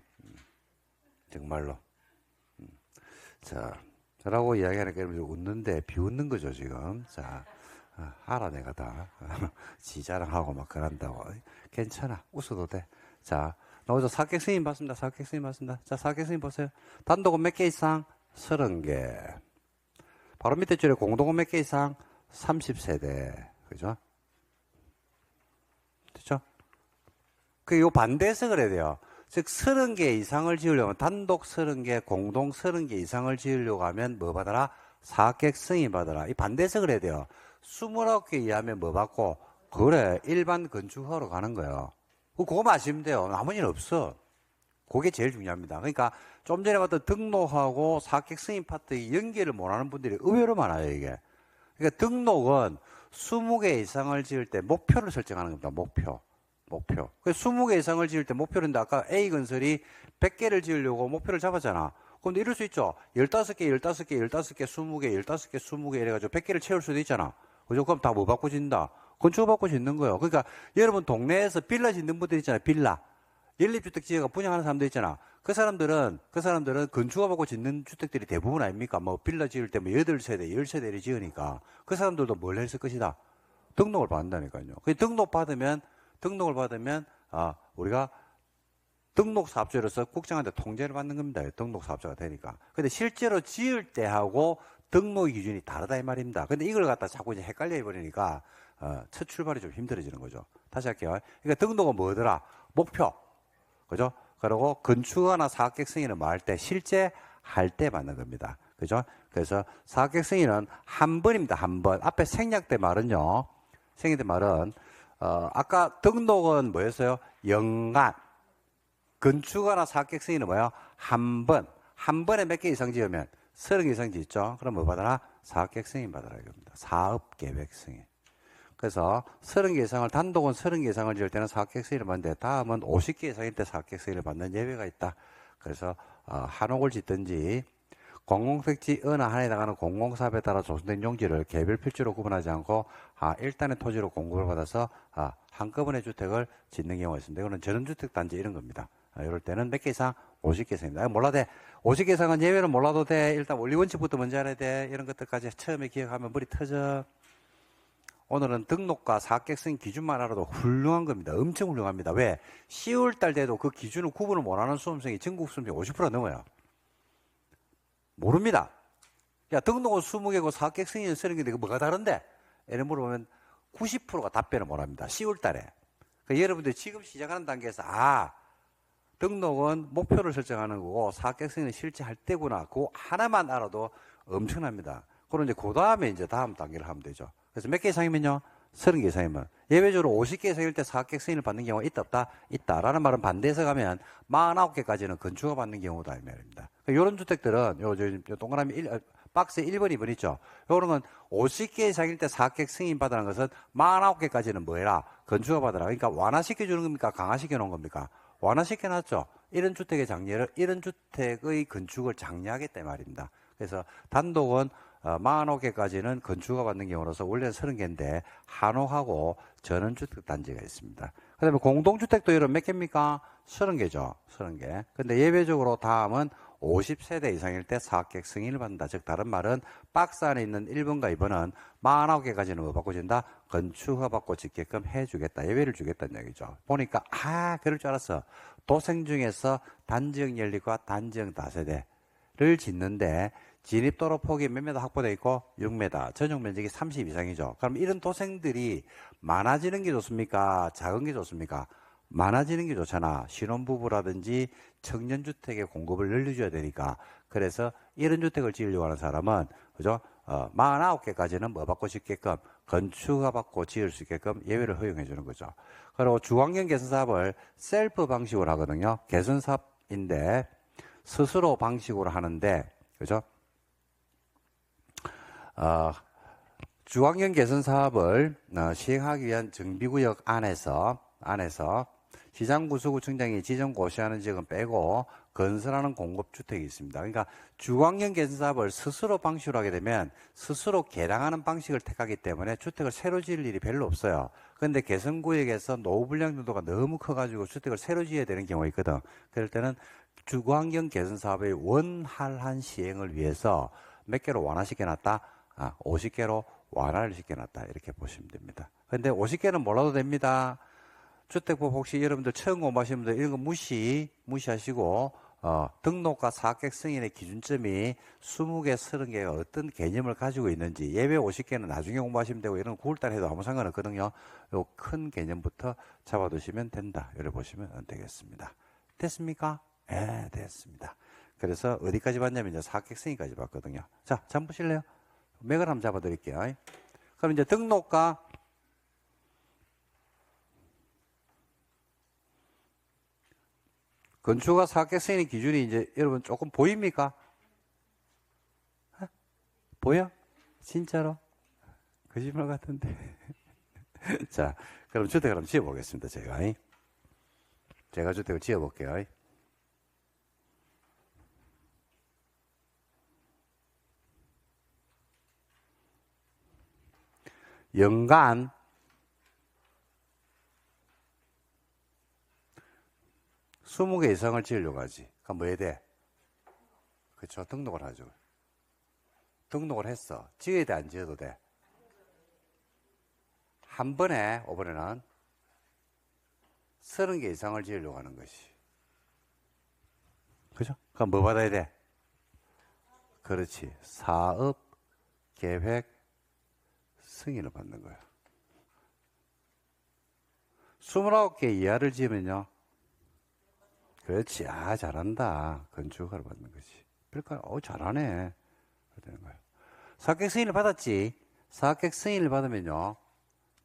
정말로. 자, 저라고 이야기하니까 여러분들 웃는데 비웃는 거죠 지금. 자, 알아, 내가 다. 지자랑하고 막 그런다고. 괜찮아. 웃어도 돼. 자, 나오죠. 사객 스님 봤습니다. 사객 스님 봤습니다. 자, 사객 스님 보세요. 단독은 몇 개 이상? 30개. 바로 밑에 줄에 공동은 몇 개 이상? 30세대. 그죠? 됐죠? 요 반대해서 그래야 돼요. 즉, 30개 이상을 지으려면, 단독 30개, 공동 30개 이상을 지으려고 하면 뭐 받아라? 사객 승인 받아라. 이 반대해서 그래야 돼요. 29개 이하면 뭐 받고? 그래, 일반 건축허로 가는 거예요. 그거만 아시면 돼요. 아무 일 없어. 그게 제일 중요합니다. 그러니까 좀 전에 봤던 등록하고 사객 승인 파트 연계를 못하는 분들이 의외로 많아요, 이게. 그러니까 등록은 20개 이상을 지을 때 목표를 설정하는 겁니다. 목표. 20개 이상을 지을 때 목표인데 아까 A건설이 100개를 지으려고 목표를 잡았잖아. 그럼 이럴 수 있죠. 15개, 15개, 15개, 20개, 15개, 20개 이래가지고 100개를 채울 수도 있잖아. 그죠? 그럼 다 뭐 받고 짓는다? 건축 받고 짓는 거예요. 그러니까 여러분 동네에서 빌라 짓는 분들 있잖아요. 빌라. 연립주택 지어가 분양하는 사람들 있잖아. 그 사람들은 건축 받고 짓는 주택들이 대부분 아닙니까? 뭐 빌라 지을 때 뭐 8세대, 10세대를 지으니까 그 사람들도 뭘 했을 것이다? 등록을 받는다니까요. 그 등록을 받으면 우리가 등록 사업자로서 국장한테 통제를 받는 겁니다. 등록 사업자가 되니까. 근데 실제로 지을 때하고 등록 기준이 다르다 이 말입니다. 근데 이걸 갖다 자꾸 이제 헷갈려 버리니까 첫 출발이 좀 힘들어지는 거죠. 다시 할게요. 그러니까 등록은 뭐더라? 목표. 그죠? 그리고 건축하나 사업계획 승인은 뭐 할 때? 실제 할 때 받는 겁니다. 그죠? 그래서 사업계획 승인은 한 번입니다. 한 번. 앞에 생략된 말은요. 생략된 말은 아까 등록은 뭐였어요? 연간. 건축하나 사업계획 승인은 뭐예요? 한 번에 몇 개 이상 지으면 30개 이상 짓죠? 그럼 뭐 받아라? 사업계획 승인 받아라 이겁니다. 사업계획 승인. 그래서 30개 이상을, 단독은 30개 이상을 지을 때는 사업계획 승인을 받는데 다음은 50개 이상일 때 사업계획 승인을 받는 예외가 있다. 그래서 한옥을 짓든지 공공택지 어느 한에 나가는 공공사업에 따라 조성된 용지를 개별 필지로 구분하지 않고 일단의 토지로 공급을 받아서 한꺼번에 주택을 짓는 경우가 있습니다. 이거는 전원주택 단지 이런 겁니다. 이럴 때는 몇 개 이상? 50개 이상입니다. 몰라도 돼. 50개 이상은 예외는 몰라도 돼. 일단 원리원칙부터 먼저 알아야 돼. 이런 것들까지 처음에 기억하면 머리 터져. 오늘은 등록과 사업계획 승인 기준만 알아도 훌륭한 겁니다. 엄청 훌륭합니다. 왜? 10월달 돼도 그 기준을 구분을 못하는 수험생이 전국 수험생 50% 넘어요. 모릅니다. 야, 등록은 20개고 사업계획 승인은 30개인데 이거 뭐가 다른데? 이런 물어보면 90%가 답변을 못합니다. 10월달에. 그러니까 여러분들이 지금 시작하는 단계에서 등록은 목표를 설정하는 거고 사업계획 승인은 실제 할 때구나. 그거 하나만 알아도 엄청납니다. 그럼 이제 그 다음에 이제 다음 단계를 하면 되죠. 그래서 몇 개 이상이면요? 30개 이상이면. 예외적으로 50개 이상일 때 사업계획 승인을 받는 경우가 있다, 없다? 있다라는 말은 반대해서 가면 49개까지는 건축가 받는 경우다, 이 말입니다. 이런 주택들은, 요 동그라미 박스 1번, 2번 있죠? 요런 건 50개 이상일 때 사업계획 승인 받으라는 것은 49개까지는 뭐해라? 건축가 받아라. 그러니까 완화시켜주는 겁니까? 강화시켜 놓은 겁니까? 완화시켜 놨죠? 이런 주택의 장려를, 이런 주택의 건축을 장려하겠다, 이 말입니다. 그래서 단독은 45개까지는 건축가 받는 경우로서 원래는 30개인데 한옥하고 전원주택 단지가 있습니다. 그 다음에 공동주택도 이런 몇 개입니까? 30개죠. 30개. 근데 예외적으로 다음은 50세대 이상일 때 사업계획 승인을 받는다. 즉 다른 말은 박스 안에 있는 1번과 2번은 49개까지는 뭐 받고 진다? 건축허 받고 짓게끔 해주겠다. 예외를 주겠다는 얘기죠. 보니까 그럴 줄 알았어. 도생 중에서 단지형 연립과 단지형 다세대를 짓는데 진입도로 폭이 몇 미터 확보되어 있고 6m, 전용 면적이 30 이상이죠. 그럼 이런 도생들이 많아지는 게 좋습니까? 작은 게 좋습니까? 많아지는 게 좋잖아. 신혼부부라든지 청년주택의 공급을 늘려줘야 되니까. 그래서 이런 주택을 지으려고 하는 사람은, 그죠? 49개까지는 뭐 받고 짓게끔, 건축허 받고 지을 수 있게끔 예외를 허용해 주는 거죠. 그리고 주환경 개선 사업을 셀프 방식으로 하거든요. 개선 사업인데, 스스로 방식으로 하는데, 그죠? 주환경 개선 사업을 시행하기 위한 정비구역 안에서 시장구수구청장이 지정 고시하는 지역은 빼고 건설하는 공급주택이 있습니다. 그러니까 주환경 개선 사업을 스스로 방식으로 하게 되면 스스로 개량하는 방식을 택하기 때문에 주택을 새로 지을 일이 별로 없어요. 그런데 개선구역에서 노후 불량 정도가 너무 커가지고 주택을 새로 지어야 되는 경우가 있거든. 그럴 때는 주환경 개선 사업의 원활한 시행을 위해서 몇 개로 완화시켜놨다? 50개로 완화를 시켜놨다. 이렇게 보시면 됩니다. 근데 50개는 몰라도 됩니다. 주택법 혹시 여러분들 처음 공부하시는 분들 이런 거 무시하시고, 등록과 사학객 승인의 기준점이 20개, 30개가 어떤 개념을 가지고 있는지, 예외 50개는 나중에 공부하시면 되고, 이런 9월달에 해도 아무 상관없거든요. 요 큰 개념부터 잡아두시면 된다. 이렇게 보시면 되겠습니다. 됐습니까? 네, 됐습니다. 그래서 어디까지 봤냐면 이제 사학객 승인까지 봤거든요. 자, 잠 보실래요? 맥을 한번 잡아드릴게요. 그럼 이제 등록과 건축과 사학객 승인의 기준이 이제 여러분 조금 보입니까? 보여? 진짜로? 거짓말 같은데. 자, 그럼 주택을 한번 지어보겠습니다. 제가 주택을 지어볼게요. 연간 20개 이상을 지으려고 하지. 그럼 뭐 해야 돼? 그렇죠. 등록을 하죠. 등록을 했어. 지어야 돼, 안 지어도 돼? 한 번에, 이번에는 30개 이상을 지으려고 하는 것이. 그죠? 그럼 뭐 받아야 돼? 그렇지. 사업, 계획, 승인을 받는 거야. 29개 이하를 지으면요. 그렇지. 아, 잘한다. 건축허가를 받는 거지. 그러니까, 잘하네. 되는 거야. 사학객 승인을 받았지. 사학객 승인을 받으면요.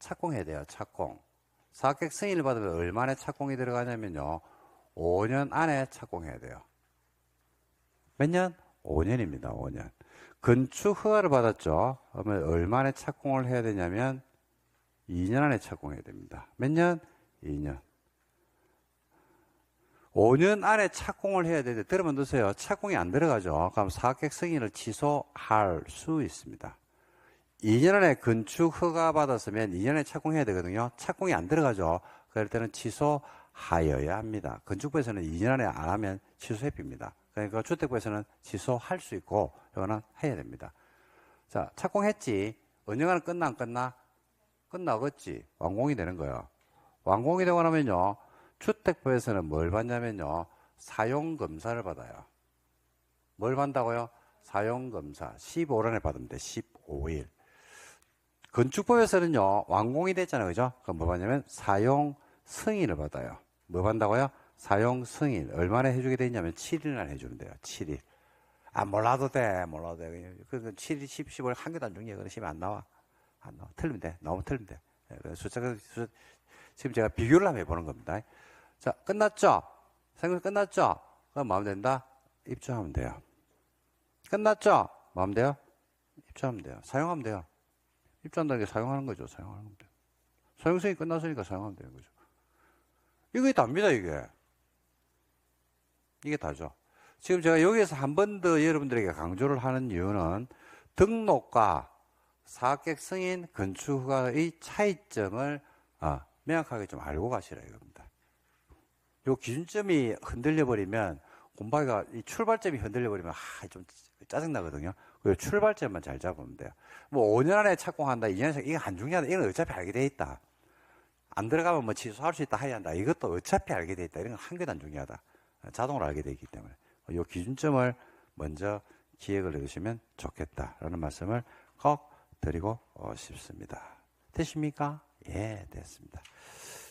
착공해야 돼요. 착공. 사학객 승인을 받으면 얼마나 착공이 들어가냐면요. 5년 안에 착공해야 돼요. 몇 년? 5년입니다. 5년. 건축 허가를 받았죠. 그러면 얼마나 착공을 해야 되냐면 2년 안에 착공해야 됩니다. 몇 년? 2년. 5년 안에 착공을 해야 되는데 들으면 드세요. 착공이 안 들어가죠. 그럼 사학객 승인을 취소할 수 있습니다. 2년 안에 건축 허가 받았으면 2년 안에 착공해야 되거든요. 착공이 안 들어가죠. 그럴 때는 취소하여야 합니다. 건축부에서는 2년 안에 안 하면 취소 회피입니다. 그러니까 주택부에서는 취소할 수 있고 이거는 해야 됩니다. 자, 착공했지. 언젠가는 끝나 안 끝나? 끝나겠지. 완공이 되는 거예요. 완공이 되고 나면요. 주택부에서는 뭘 받냐면요. 사용검사를 받아요. 뭘 받는다고요? 사용검사. 15일에 받으면 돼. 15일. 건축법에서는요. 완공이 됐잖아요. 그죠? 그럼 뭐 받냐면 사용 승인을 받아요. 뭐 받는다고요? 사용 승인. 얼마나 해주게 돼 있냐면 7일날 해주면 돼요. 7일. 아, 몰라도 돼. 몰라도 돼. 그 7일, 10, 15일 한 개도 안 중요해. 그러시면 안 나와. 안 나와. 틀리면 돼. 너무 틀리면 돼. 숫자가, 지금 제가 비교를 한번 해보는 겁니다. 자, 끝났죠? 생각 끝났죠? 그럼 마음 된다? 입주하면 돼요. 끝났죠? 마음 돼요? 입주하면 돼요. 사용하면 돼요. 입주한다는 게 사용하는 거죠. 사용하는 겁니다. 사용성이 끝났으니까 사용하면 되는 거죠. 이게 답니다, 이게. 이게 다죠. 지금 제가 여기에서 한 번 더 여러분들에게 강조를 하는 이유는 등록과 사학객 승인 건축허가의 차이점을 명확하게 좀 알고 가시라 이겁니다. 요 기준점이 흔들려버리면 공부하기가 이 출발점이 흔들려버리면 좀 짜증나거든요. 그 출발점만 잘 잡으면 돼요. 뭐 5년 안에 착공한다, 2년 안에 이거 안 중요하다. 이건 어차피 알게 돼 있다. 안 들어가면 뭐 취소할 수 있다, 하야 한다. 이것도 어차피 알게 돼 있다. 이런 건 한 개도 안 중요하다. 자동으로 알게 돼 있기 때문에 요 기준점을 먼저 기획을 해두시면 좋겠다라는 말씀을 꼭 드리고 싶습니다. 되십니까? 예, 됐습니다.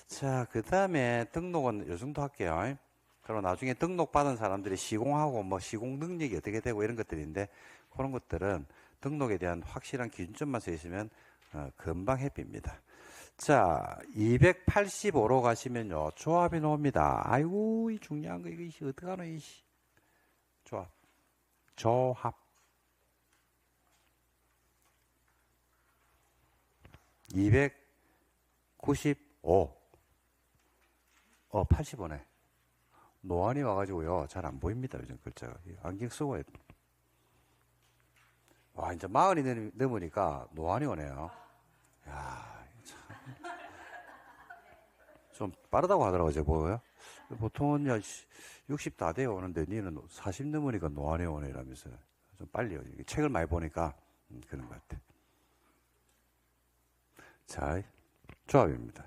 자, 그 다음에 등록은 요 정도 할게요. 그리고 나중에 등록받은 사람들이 시공하고 뭐 시공 능력이 어떻게 되고 이런 것들인데 그런 것들은 등록에 대한 확실한 기준점만 써 있으면 금방 해피입니다. 자, 285로 가시면요. 조합이 나옵니다. 아이고, 이 중요한 거 이거 어떡하노, 이씨. 조합. 295. 85네. 노안이 와가지고요. 잘 안 보입니다. 요즘 글자가. 안경 쓰고 해야 돼. 와, 이제 40이 넘으니까 노안이 오네요. 야, 참. 좀 빠르다고 하더라고요. 제가 보고요. 보통은 60 다 돼요. 오는데 니는 40 넘으니까 노안이 오네. 이러면서 좀 빨리 책을 많이 보니까 그런 것 같아. 자, 조합입니다.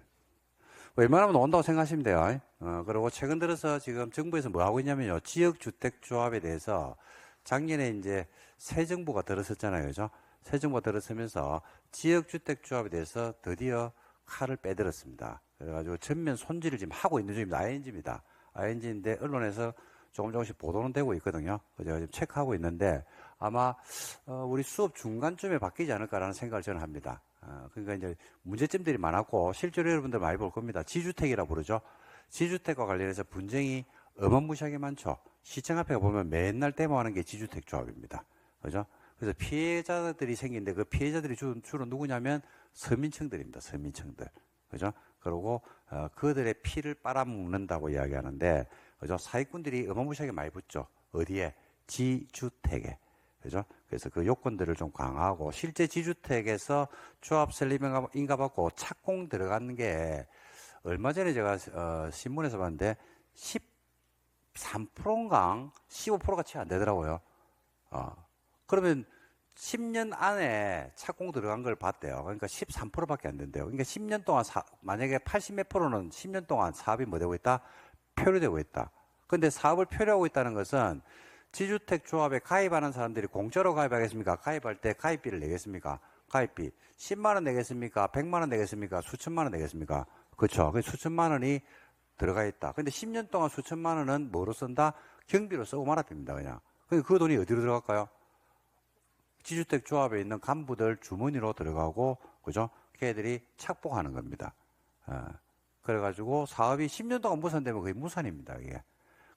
웬만하면 온다고 생각하시면 돼요. 그리고 최근 들어서 지금 정부에서 뭐 하고 있냐면요. 지역주택조합에 대해서 작년에 이제 새 정부가 들어섰잖아요. 그죠? 새 정부가 들어서면서 지역주택조합에 대해서 드디어 칼을 빼들었습니다. 그래가지고 전면 손질을 지금 하고 있는 중입니다. ING입니다. ING인데 언론에서 조금씩 보도는 되고 있거든요. 제가 지금 체크하고 있는데 아마 우리 수업 중간쯤에 바뀌지 않을까라는 생각을 저는 합니다. 그러니까 이제 문제점들이 많았고 실제로 여러분들 많이 볼 겁니다. 지주택이라고 부르죠. 지주택과 관련해서 분쟁이 어마무시하게 많죠. 시청 앞에 보면 맨날 데모하는 게 지주택 조합입니다. 그죠? 그래서 피해자들이 생기는데 그 피해자들이 주로 누구냐면 서민층들입니다. 서민층들. 그죠? 그리고 그들의 피를 빨아먹는다고 이야기하는데 그죠? 사기꾼들이 어마무시하게 많이 붙죠. 어디에? 지주택에. 그죠? 그래서 그 요건들을 좀 강화하고 실제 지주택에서 조합 설립 인가 받고 착공 들어가는 게 얼마 전에 제가 신문에서 봤는데 13%인가 15%가 채 안 되더라고요. 그러면 10년 안에 착공 들어간 걸 봤대요. 그러니까 13%밖에 안 된대요. 그러니까 10년 동안 만약에 80몇 프로는 10년 동안 사업이 뭐 되고 있다? 표류되고 있다. 근데 사업을 표류하고 있다는 것은 지주택 조합에 가입하는 사람들이 공짜로 가입하겠습니까? 가입할 때 가입비를 내겠습니까? 가입비 10만 원 내겠습니까? 100만 원 내겠습니까? 수천만 원 내겠습니까? 그렇죠. 그 수천만 원이 들어가 있다. 근데 10년 동안 수천만 원은 뭐로 쓴다? 경비로 쓰고 말아듭니다. 그냥. 근데 그 돈이 어디로 들어갈까요? 지주택 조합에 있는 간부들 주머니로 들어가고, 그죠? 걔들이 착복하는 겁니다. 그래가지고 사업이 10년 동안 무산되면 거의 무산입니다. 이게.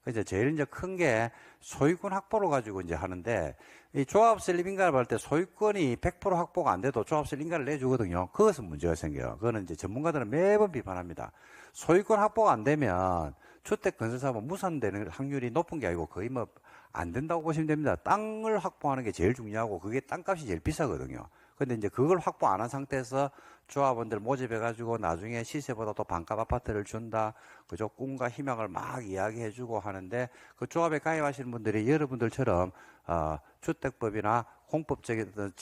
그래서 제일 이제 큰 게 소유권 확보를 가지고 이제 하는데 이 조합 설립 인가를 할 때 소유권이 100% 확보가 안 돼도 조합 설립 인가를 내주거든요. 그것은 문제가 생겨요. 그거는 이제 전문가들은 매번 비판합니다. 소유권 확보가 안 되면 주택 건설 사업은 무산되는 확률이 높은 게 아니고 거의 뭐 안 된다고 보시면 됩니다. 땅을 확보하는 게 제일 중요하고 그게 땅값이 제일 비싸거든요. 근데 이제 그걸 확보 안 한 상태에서 조합원들 모집해가지고 나중에 시세보다 더 반값 아파트를 준다. 그죠? 꿈과 희망을 막 이야기해주고 하는데 그 조합에 가입하시는 분들이 여러분들처럼, 주택법이나 공법적인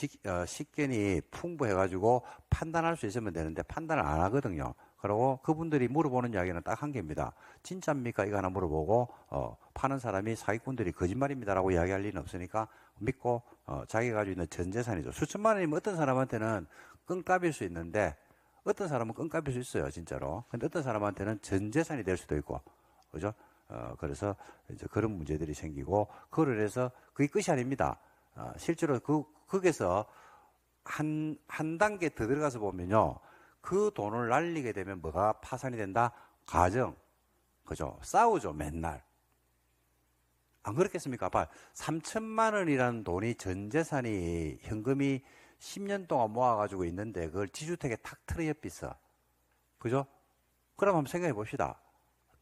식견이 풍부해가지고 판단할 수 있으면 되는데 판단을 안 하거든요. 그리고 그분들이 물어보는 이야기는 딱 한 개입니다. 진짜입니까? 이거 하나 물어보고, 파는 사람이 사기꾼들이 거짓말입니다라고 이야기할 리는 없으니까 믿고, 자기가 가지고 있는 전 재산이죠. 수천만 원이면 어떤 사람한테는 끈값일 수 있는데, 어떤 사람은 끈값일 수 있어요, 진짜로. 근데 어떤 사람한테는 전 재산이 될 수도 있고, 그죠? 그래서 이제 그런 문제들이 생기고, 그걸 해서 그게 끝이 아닙니다. 실제로 거기서 한 단계 더 들어가서 보면요. 그 돈을 날리게 되면 뭐가 파산이 된다? 가정. 그죠? 싸우죠, 맨날. 안 그렇겠습니까? 3천만 원이라는 돈이 전 재산이 현금이 10년 동안 모아가지고 있는데 그걸 지주택에 탁 틀어 엿비어. 그죠? 그럼 한번 생각해 봅시다.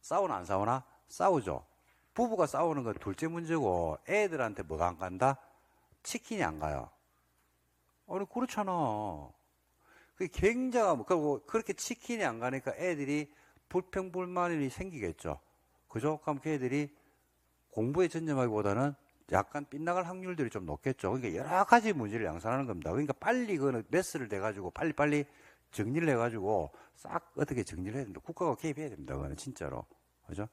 싸우나 안 싸우나? 싸우죠. 부부가 싸우는 건 둘째 문제고 애들한테 뭐가 안 간다? 치킨이 안 가요. 아니 그렇잖아. 그게 굉장히 그리고 그렇게 치킨이 안 가니까 애들이 불평불만이 생기겠죠. 그죠? 그럼 걔들이 공부에 전념하기보다는 약간 빗나갈 확률들이 좀 높겠죠. 그러니까 여러 가지 문제를 양산하는 겁니다. 그러니까 빨리 그거는 메스를 대가지고 빨리 정리를 해가지고 싹 어떻게 정리를 해야 됩니다. 국가가 개입해야 됩니다. 그거는 진짜로. 그죠?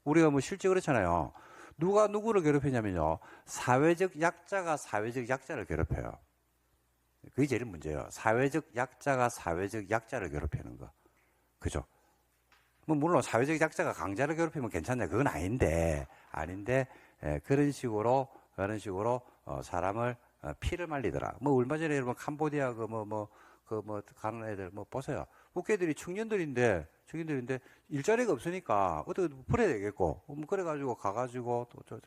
우리가 뭐 실제 그렇잖아요. 누가 누구를 괴롭히냐면요. 사회적 약자가 사회적 약자를 괴롭혀요. 그게 제일 문제예요. 사회적 약자가 사회적 약자를 괴롭히는 거. 그죠? 뭐 물론 사회적 약자가 강자를 괴롭히면 괜찮냐? 그건 아닌데 그런 식으로 사람을 피를 말리더라. 뭐 얼마 전에 여러분 캄보디아 가는 애들 보세요. 걔들이 청년들인데 일자리가 없으니까 어떻게 풀어야 되겠고 그래가지고 가가지고 또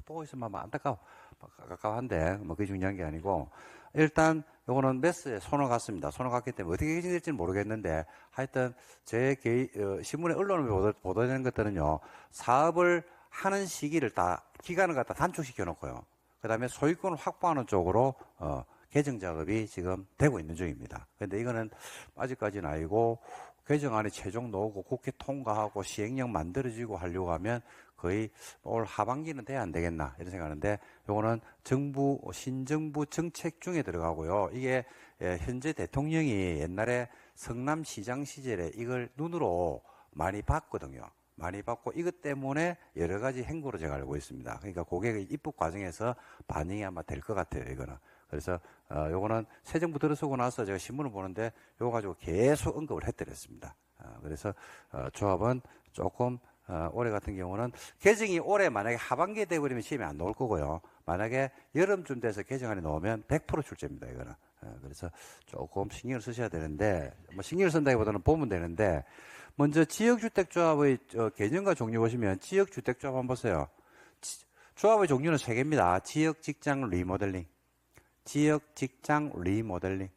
보고 있으면 안타까워한데 그게 중요한 게 아니고 일단 요거는 메스에 손을 갔습니다. 손을 갔기 때문에 어떻게 결정될지는 모르겠는데 하여튼 제 신문에 언론을 보도되는 것들은요. 사업을 하는 시기를 기간을 갖다 단축시켜 놓고요. 그 다음에 소유권을 확보하는 쪽으로 개정 작업이 지금 되고 있는 중입니다. 그런데 이거는 아직까지는 아니고 개정안이 최종 나오고 국회 통과하고 시행령 만들어지고 하려고 하면 거의 올 하반기는 돼야 안 되겠나 이런 생각하는데 요거는 신정부 정책 중에 들어가고요. 이게 현재 대통령이 옛날에 성남시장 시절에 이걸 눈으로 많이 봤거든요. 많이 봤고 이것 때문에 여러 가지 행보로 제가 알고 있습니다. 그러니까 그게 입법 과정에서 반영이 아마 될 것 같아요. 이거는. 그래서 요거는 새 정부 들어서고 나서 제가 신문을 보는데 요거 가지고 계속 언급을 했더랬습니다. 그래서 조합은 조금 올해 같은 경우는 개정이 올해 만약에 하반기에 돼버리면 시험이 안 나올 거고요. 만약에 여름쯤 돼서 개정안이 나오면 100% 출제입니다. 이거는. 그래서 조금 신경을 쓰셔야 되는데 뭐 신경을 쓴다기보다는 보면 되는데 먼저 지역주택조합의 개념과 종류 보시면 지역주택조합 한번 보세요. 조합의 종류는 3개입니다. 지역직장 리모델링, 지역직장 리모델링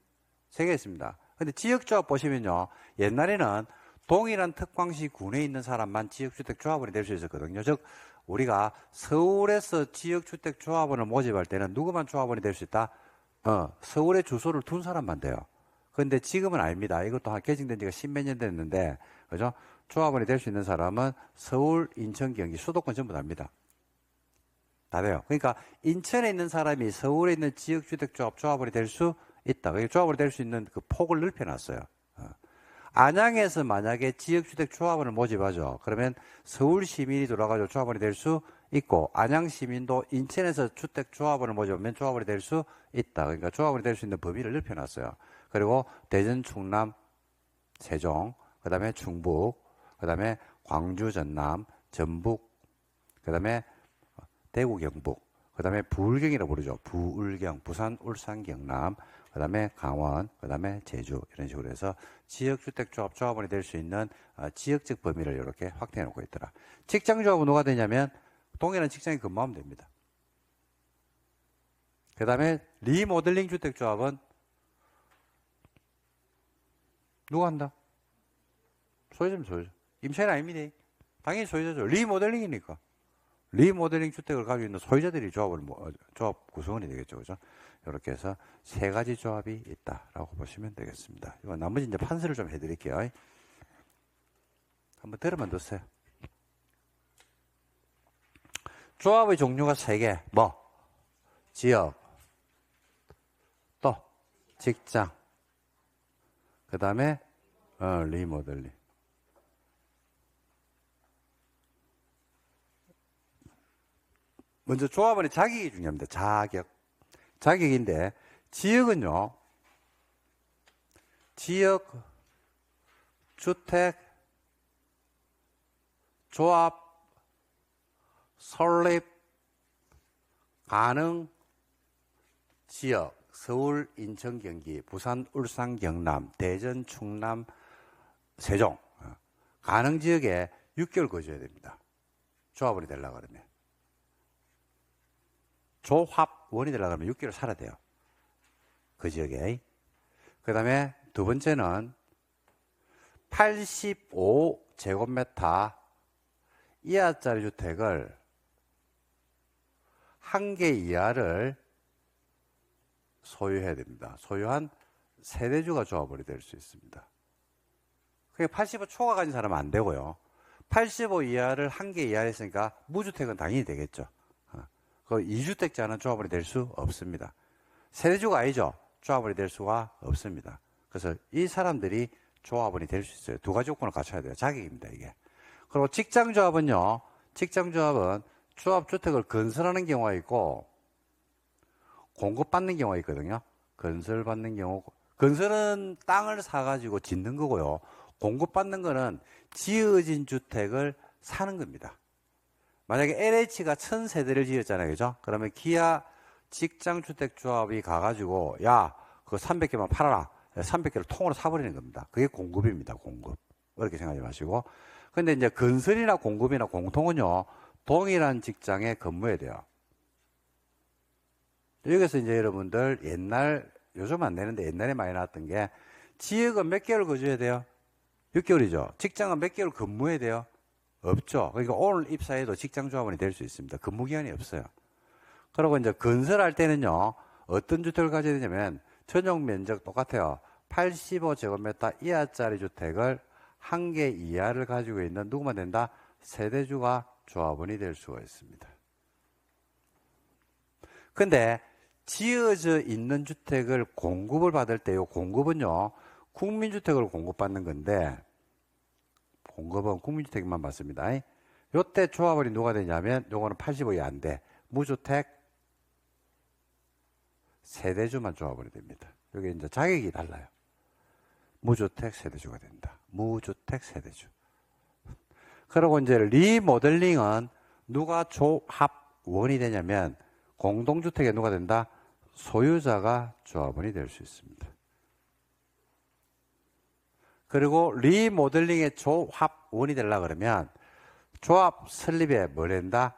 3개 있습니다. 근데 지역조합 보시면요. 옛날에는 동일한 특광시 군에 있는 사람만 지역주택조합원이 될 수 있었거든요. 즉 우리가 서울에서 지역주택조합원을 모집할 때는 누구만 조합원이 될 수 있다? 서울에 주소를 둔 사람만 돼요. 그런데 지금은 아닙니다. 이것도 개정된 지가 10몇 년 됐는데, 그죠? 조합원이 될 수 있는 사람은 서울, 인천, 경기, 수도권 전부 다입니다. 다 돼요. 그러니까 인천에 있는 사람이 서울에 있는 지역주택조합 조합원이 될 수 있다. 그러니까 조합원이 될 수 있는 그 폭을 넓혀놨어요. 안양에서 만약에 지역주택조합원을 모집하죠. 그러면 서울 시민이 돌아가지고 조합원이 될 수 있고, 안양 시민도 인천에서 주택조합원을 모집하면 조합원이 될 수 있다. 그러니까 조합원이 될 수 있는 범위를 넓혀놨어요. 그리고 대전, 충남, 세종, 그 다음에 충북, 그 다음에 광주, 전남, 전북, 그 다음에 대구, 경북, 그 다음에 부울경이라고 부르죠. 부울경, 부산, 울산, 경남, 그 다음에 강원, 그 다음에 제주 이런 식으로 해서 지역주택조합 조합원이 될 수 있는 지역적 범위를 이렇게 확대해 놓고 있더라. 직장조합은 누가 되냐면 동일한 직장에 근무하면 됩니다. 그 다음에 리모델링 주택조합은 누가 한다? 소유자면 소유자. 임차인 아닙니다. 당연히 소유자죠. 리모델링이니까. 리모델링 주택을 가지고 있는 소유자들이 조합 구성원이 되겠죠. 그죠? 이렇게 해서 3가지 조합이 있다라고 보시면 되겠습니다. 이거 나머지 이제 판서를 좀 해드릴게요. 한번 들어만 두세요. 조합의 종류가 3개. 뭐? 지역, 또 직장, 그 다음에 리모델링. 먼저 조합원의 자격이 중요합니다. 자격인데 지역은요. 지역 주택 조합 설립 가능 지역 서울, 인천, 경기, 부산, 울산, 경남, 대전, 충남, 세종 가능 지역에 6개월 거주해야 됩니다. 조합원이 되려고 그러면. 조합원이 되려고 하면 6개월 살아야 돼요. 그 지역에. 그 다음에 두 번째는 85제곱미터 이하짜리 주택을 1개 이하를 소유해야 됩니다. 소유한 세대주가 조합원이 될 수 있습니다. 그게 85 초과 가진 사람은 안 되고요. 85 이하를 1개 이하로 했으니까 무주택은 당연히 되겠죠. 그 2주택자는 조합원이 될 수 없습니다. 세대주가 아니죠. 조합원이 될 수가 없습니다. 그래서 이 사람들이 조합원이 될 수 있어요. 2가지 조건을 갖춰야 돼요. 자격입니다, 이게. 그리고 직장조합은요. 직장조합은 조합주택을 건설하는 경우가 있고 공급받는 경우가 있거든요. 건설받는 경우, 건설은 땅을 사가지고 짓는 거고요. 공급받는 거는 지어진 주택을 사는 겁니다. 만약에 LH가 1000세대를 지었잖아요. 그죠? 그러면 기아 직장주택조합이 가가지고, 야, 그거 300개만 팔아라. 300개를 통으로 사버리는 겁니다. 그게 공급입니다. 공급. 그렇게 생각하지 마시고. 근데 이제 건설이나 공급이나 공통은요, 동일한 직장에 근무해야 돼요. 여기서 이제 여러분들 요즘 안 되는데 옛날에 많이 나왔던 게, 지역은 몇 개월 거주해야 돼요? 6개월이죠. 직장은 몇 개월 근무해야 돼요? 없죠. 그러니까 오늘 입사해도 직장조합원이 될 수 있습니다. 근무기간이 없어요. 그리고 이제 건설할 때는요, 어떤 주택을 가져야 되냐면, 전용 면적 똑같아요. 85제곱미터 이하짜리 주택을 1개 이하를 가지고 있는 누구만 된다? 세대주가 조합원이 될 수가 있습니다. 근데 지어져 있는 주택을 공급을 받을 때 이 공급은요, 국민주택을 공급받는 건데, 공급은 국민주택만 받습니다. 요때 조합원이 누가 되냐면, 요거는 80억이 안 돼. 무주택 세대주만 조합원이 됩니다. 여기 이제 자격이 달라요. 무주택 세대주가 된다. 무주택 세대주. 그리고 이제 리모델링은 누가 조합원이 되냐면, 공동주택에 누가 된다? 소유자가 조합원이 될 수 있습니다. 그리고 리모델링의 조합원이 되려고 그러면 조합 설립에 뭐 된다?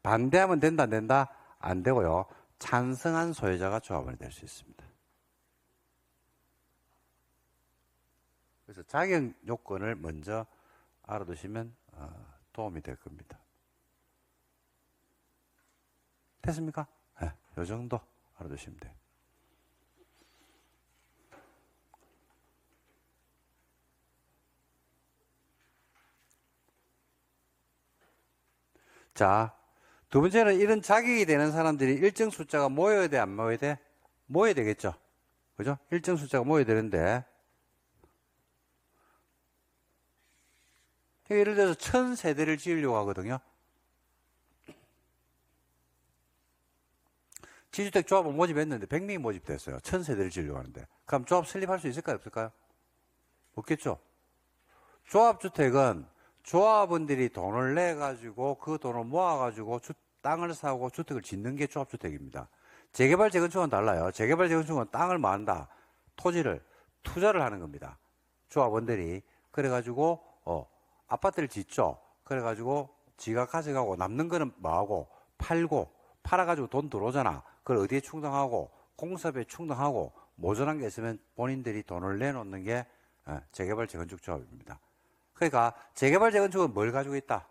반대하면 된다, 안 된다? 안 되고요. 찬성한 소유자가 조합원이 될 수 있습니다. 그래서 자격 요건을 먼저 알아두시면 도움이 될 겁니다. 됐습니까? 네, 요 정도 알아두시면 돼요. 자, 두 번째는 이런 자격이 되는 사람들이 일정 숫자가 모여야 돼, 안 모여야 돼? 모여야 되겠죠. 그죠? 일정 숫자가 모여야 되는데, 예를 들어서 1000세대를 지으려고 하거든요. 지주택 조합을 모집했는데 100명이 모집됐어요. 1000세대를 지으려고 하는데. 그럼 조합 설립할 수 있을까요? 없을까요? 없겠죠. 조합주택은 조합원들이 돈을 내가지고 그 돈을 모아가지고 땅을 사고 주택을 짓는 게 조합주택입니다. 재개발, 재건축은 달라요. 재개발, 재건축은 땅을 만다. 토지를 투자를 하는 겁니다. 조합원들이. 그래가지고 아파트를 짓죠. 그래가지고 지가 가져가고 남는 거는 뭐하고 팔고 팔아가지고 돈 들어오잖아. 그걸 어디에 충당하고 공사비에 충당하고 모자란 게 있으면 본인들이 돈을 내놓는 게 재개발, 재건축 조합입니다. 그러니까 재개발, 재건축은 뭘 가지고 있다?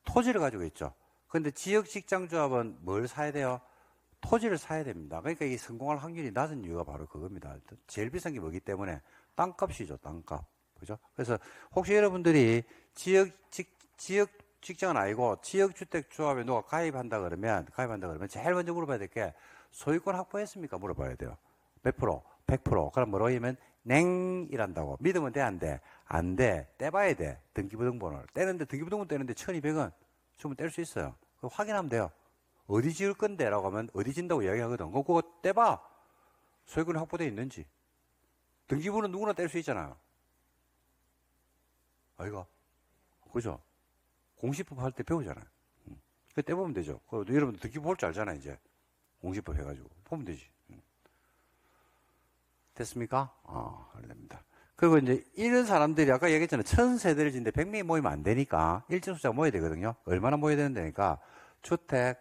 토지를 가지고 있죠. 그런데 지역직장조합은 뭘 사야 돼요? 토지를 사야 됩니다. 그러니까 이 성공할 확률이 낮은 이유가 바로 그겁니다. 제일 비싼 게 뭐기 때문에 땅값이죠. 땅값. 그죠? 그래서 혹시 여러분들이 지역 직장은 아니고 지역주택조합에 누가 가입한다 그러면 제일 먼저 물어봐야 될 게 소유권 확보했습니까? 물어봐야 돼요. 몇 프로? 100%. 그럼 뭐라고 하면 냉이란다고. 믿으면 돼, 안 돼? 안 돼. 떼봐야 돼. 등기부등본을. 떼는데 등기부등본 떼는데 1200원 주면 뗄 수 있어요. 그거 확인하면 돼요. 어디 지을 건데? 라고 하면 어디 진다고 이야기하거든. 그거 떼봐. 소유권이 확보되어 있는지. 등기부는 누구나 뗄 수 있잖아요. 아이가. 그죠? 공시법 할 때 배우잖아요. 그 떼보면 되죠. 여러분들 등기부 볼 줄 알잖아요, 이제. 공시법 해가지고. 보면 되지. 됐습니까? 그래 됩니다. 그리고 이제 이런 사람들이 아까 얘기했잖아요. 1000세대를 짓는데 100명이 모이면 안 되니까 일정 숫자가 모여야 되거든요. 얼마나 모여야 되니까 주택,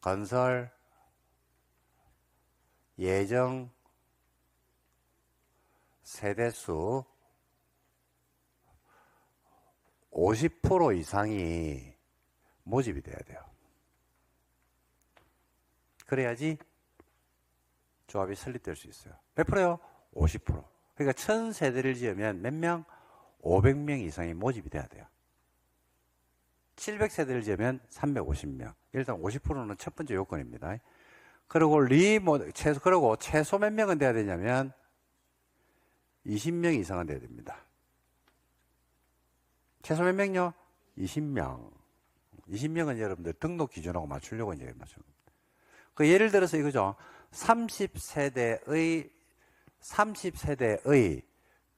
건설, 예정, 세대수 50% 이상이 모집이 돼야 돼요. 그래야지 조합이 설립될 수 있어요. 몇 프로요? 50%. 그러니까 1000세대를 지으면 몇 명? 500명 이상이 모집이 돼야 돼요. 700세대를 지으면 350명. 일단 50%는 첫 번째 요건입니다. 그리고 그리고 최소 몇 명은 돼야 되냐면 20명 이상은 돼야 됩니다. 최소 몇 명요? 20명. 20명은 여러분들 등록 기준하고 맞추려고 이제 맞추는 겁니다. 그 예를 들어서 이거죠. 30세대의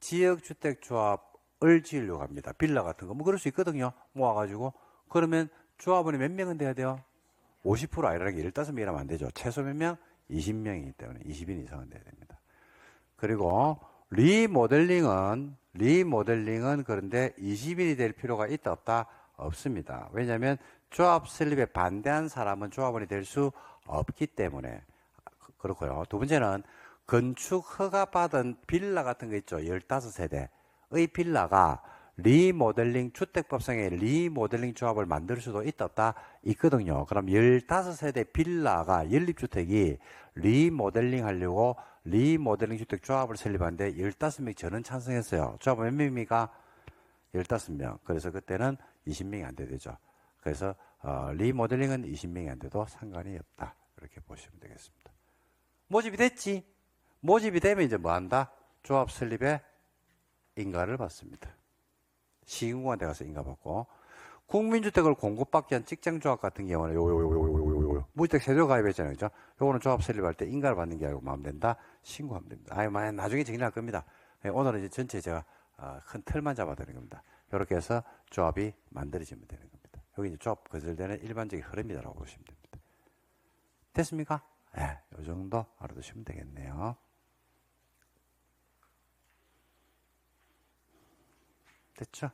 지역주택조합을 지으려고 합니다. 빌라 같은 거. 뭐 그럴 수 있거든요. 모아가지고. 그러면 조합원이 몇 명은 돼야 돼요? 50% 아니라는 게 15명이라면 안 되죠. 최소 몇 명? 20명이기 때문에 20인 이상은 돼야 됩니다. 그리고 리모델링은 그런데 20인이 될 필요가 있다 없다? 없습니다. 왜냐하면 조합 설립에 반대한 사람은 조합원이 될 수 없기 때문에 그렇고요. 두 번째는 건축 허가 받은 빌라 같은 거 있죠. 15세대의 빌라가 리모델링 주택법상의 리모델링 조합을 만들 수도 있다 없다? 있거든요. 그럼 15세대 빌라가 연립주택이 리모델링 하려고 리모델링 주택 조합을 설립하는데 15명 저는 찬성했어요. 조합은 몇 명입니까? 15명. 그래서 그때는 20명이 안 되죠. 그래서 리모델링은 20명이 안 돼도 상관이 없다. 이렇게 보시면 되겠습니다. 모집이 됐지. 모집이 되면 이제 뭐 한다? 조합 설립에 인가를 받습니다. 시군구한테 가서 인가 받고, 국민주택을 공급받기 위한 직장조합 같은 경우는 요 무주택 세조 가입했잖아요. 그죠? 요거는 조합 설립할 때 인가를 받는 게 아니고 마음 된다? 신고하면 됩니다. 만약 나중에 정리할 겁니다. 오늘은 이제 전체 제가 큰 틀만 잡아드리는 겁니다. 이렇게 해서 조합이 만들어지면 되는 겁니다. 여기 이제 조합 거절되는 일반적인 흐름이라고 보시면 됩니다. 됐습니까? 네, 요 정도 알아두시면 되겠네요. 됐죠?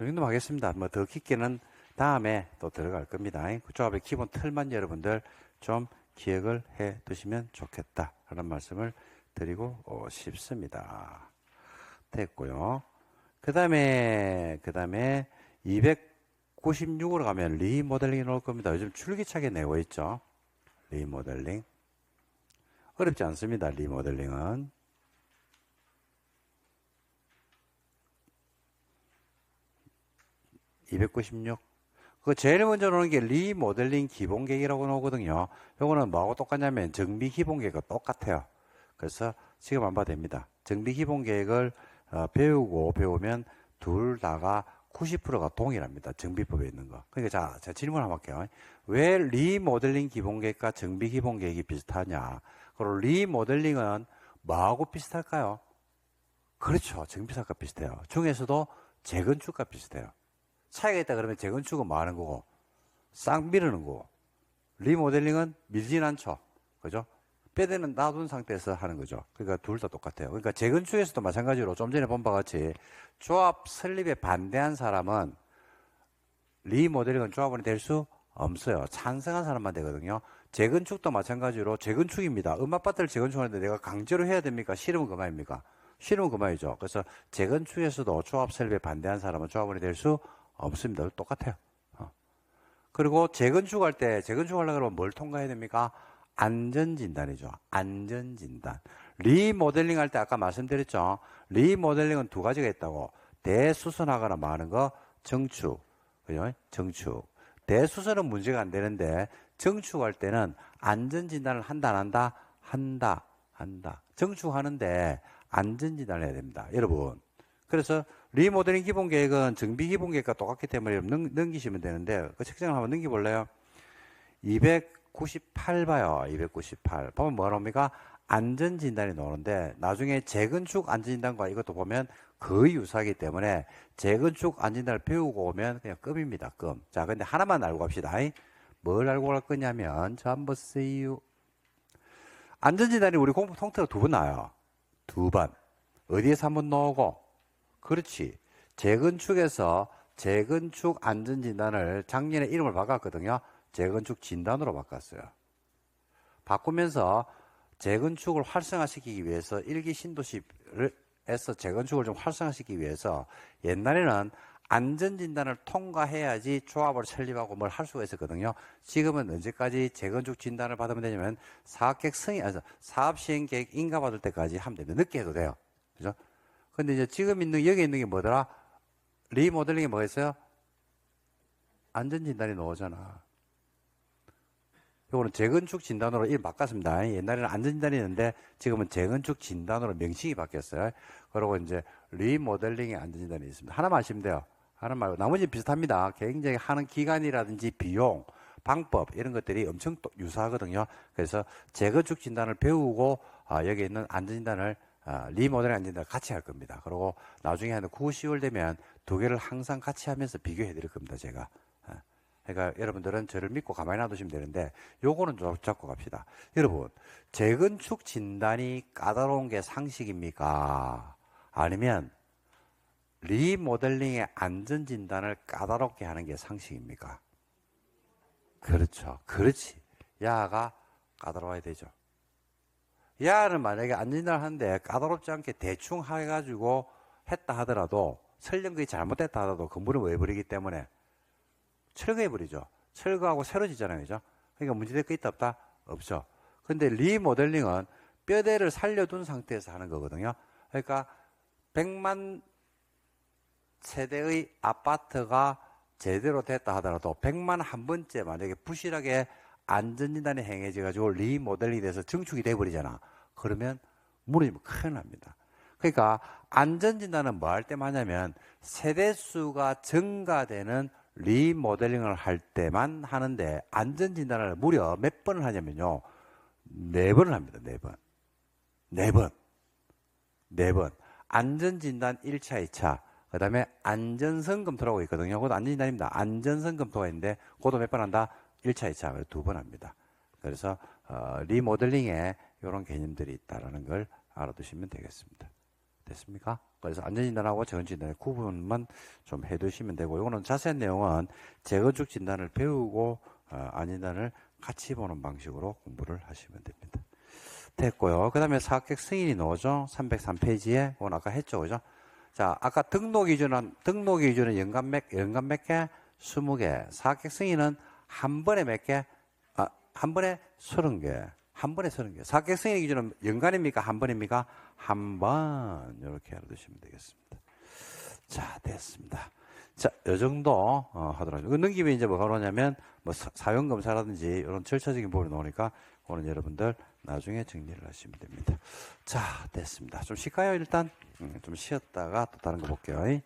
이 정도 하겠습니다. 뭐 더 깊게는 다음에 또 들어갈 겁니다. 그 조합의 기본 틀만 여러분들 좀 기억을 해 두시면 좋겠다. 라는 말씀을 드리고 싶습니다. 됐고요. 그 다음에 296으로 가면 리모델링이 나올 겁니다. 요즘 줄기차게 내고 있죠. 리모델링. 어렵지 않습니다. 리모델링은. 296. 그 제일 먼저 나오는 게 리모델링 기본계획이라고 나오거든요. 요거는 뭐하고 똑같냐면 정비 기본계획과 똑같아요. 그래서 지금 안 봐도 됩니다. 정비 기본계획을 배우면 둘 다가 90%가 동일합니다. 정비법에 있는 거. 그러니까 제가 질문 한번 할게요. 왜 리모델링 기본계획과 정비 기본계획이 비슷하냐? 그리고 리모델링은 뭐하고 비슷할까요? 그렇죠. 정비사과 비슷해요. 중에서도 재건축과 비슷해요. 차이가 있다 그러면 재건축은 뭐 하는 거고, 싹 미루는 거고, 리모델링은 밀진 않죠. 그죠? 뼈대는 놔둔 상태에서 하는 거죠. 그러니까 둘 다 똑같아요. 그러니까 재건축에서도 마찬가지로 좀 전에 본 바와 같이 조합 설립에 반대한 사람은 리모델링은 조합원이 될 수 없어요. 찬성한 사람만 되거든요. 재건축도 마찬가지로 재건축입니다. 음악밭을 재건축하는데 내가 강제로 해야 됩니까? 싫으면 그만입니까? 싫으면 그만이죠. 그래서 재건축에서도 조합 설립에 반대한 사람은 조합원이 될 수 없습니다. 똑같아요. 그리고 재건축할 때, 재건축하려고 그러면 뭘 통과해야 됩니까? 안전진단이죠. 안전진단. 리모델링 할 때 아까 말씀드렸죠. 리모델링은 두 가지가 있다고. 대수선하거나 마는 거, 정축. 그죠? 정축. 대수선은 문제가 안 되는데, 정축할 때는 안전진단을 한다, 안 한다? 한다. 정축하는데 안전진단을 해야 됩니다. 여러분. 그래서 리모델링 기본계획은 정비 기본계획과 똑같기 때문에 넘기시면 되는데 그 책장을 한번 넘겨볼래요? 298 봐요. 298 보면 뭐가 나옵니까? 안전진단이 나오는데 나중에 재건축 안전진단과 이것도 보면 거의 유사하기 때문에 재건축 안전진단을 배우고 오면 그냥 급입니다. 급. 자, 근데 하나만 알고 갑시다. 뭘 알고 갈 거냐면 저 한번 보세요. 안전진단이 우리 공부 통틀어 두 번 나와요. 두 번. 어디에서 한번 나오고? 그렇지. 재건축에서 재건축 안전진단을 작년에 이름을 바꿨거든요. 재건축 진단으로 바꿨어요. 바꾸면서 재건축을 활성화시키기 위해서 일기 신도시에서 재건축을 좀 활성화시키기 위해서 옛날에는 안전진단을 통과해야지 조합을 설립하고 뭘 할 수가 있었거든요. 지금은 언제까지 재건축 진단을 받으면 되냐면 사업시행계획 인가 받을 때까지 하면 됩니다. 늦게 해도 돼요. 그죠? 근데 이제 지금 여기 있는 게 뭐더라? 리모델링이 뭐겠어요? 안전진단이 나오잖아. 이거는 재건축 진단으로 이름 바꿨습니다. 옛날에는 안전진단이 있는데 지금은 재건축 진단으로 명칭이 바뀌었어요. 그리고 이제 리모델링의 안전진단이 있습니다. 하나만 아시면 돼요. 하나 말고 나머지 비슷합니다. 굉장히 하는 기간이라든지 비용, 방법 이런 것들이 엄청 유사하거든요. 그래서 재건축 진단을 배우고 여기 있는 안전진단을 리모델링 안전진단을 같이 할 겁니다. 그리고 나중에 한 9, 10월 되면 두 개를 항상 같이 하면서 비교해 드릴 겁니다. 제가. 그러니까 여러분들은 저를 믿고 가만히 놔두시면 되는데 요거는 좀 잡고 갑시다. 여러분, 재건축 진단이 까다로운 게 상식입니까? 아니면 리모델링의 안전진단을 까다롭게 하는 게 상식입니까? 그렇죠. 그렇지. 야가 까다로워야 되죠. 야는 만약에 안전진단을 하는데 까다롭지 않게 대충 해가지고 했다 하더라도 설령 그게 잘못됐다 하더라도 건물을 왜 버리기 때문에 철거해버리죠. 철거하고 새로 짓잖아요. 그죠? 그러니까 문제될 거 있다 없다? 없죠. 근데 리모델링은 뼈대를 살려둔 상태에서 하는 거거든요. 그러니까 100만 세대의 아파트가 제대로 됐다 하더라도 100만 한 번째 만약에 부실하게 안전진단이 행해져가지고 리모델링이 돼서 증축이 돼버리잖아. 그러면 무너지면 큰일 납니다. 그러니까 안전진단은 뭐 할 때만 하냐면 세대수가 증가되는 리모델링을 할 때만 하는데 안전진단을 무려 몇 번을 하냐면요. 4번을 합니다. 4번. 4번. 4번. 안전진단 1차, 2차. 그 다음에 안전성 검토라고 있거든요. 그것도 안전진단입니다. 안전성 검토가 있는데 그것도 몇 번 한다? 1차, 2차. 2번 합니다. 그래서 리모델링에 이런 개념들이 있다는 걸 알아두시면 되겠습니다. 됐습니까? 그래서 안전진단하고 재건축진단의 구분만 좀 해두시면 되고, 이거는 자세한 내용은 재건축 진단을 배우고 안전진단을 같이 보는 방식으로 공부를 하시면 됩니다. 됐고요. 그 다음에 사학객 승인이 나오죠. 303페이지에. 그건 아까 했죠. 그죠? 자, 아까 등록 기준은 연간 몇 개? 20개. 사학객 승인은 한 번에 몇 개? 한 번에 30개. 한 번에 30개. 사학객 승인 기준은 연간입니까? 한 번입니까? 한 번. 이렇게 알아두시면 되겠습니다. 자, 됐습니다. 자, 요 정도 하더라고요. 그 넘기면 이제 뭐가 나오냐면 뭐 사용검사라든지 이런 절차적인 부분이 나오니까 그거는 여러분들 나중에 정리를 하시면 됩니다. 자, 됐습니다. 좀 쉴까요? 일단 좀 쉬었다가 또 다른 거 볼게요.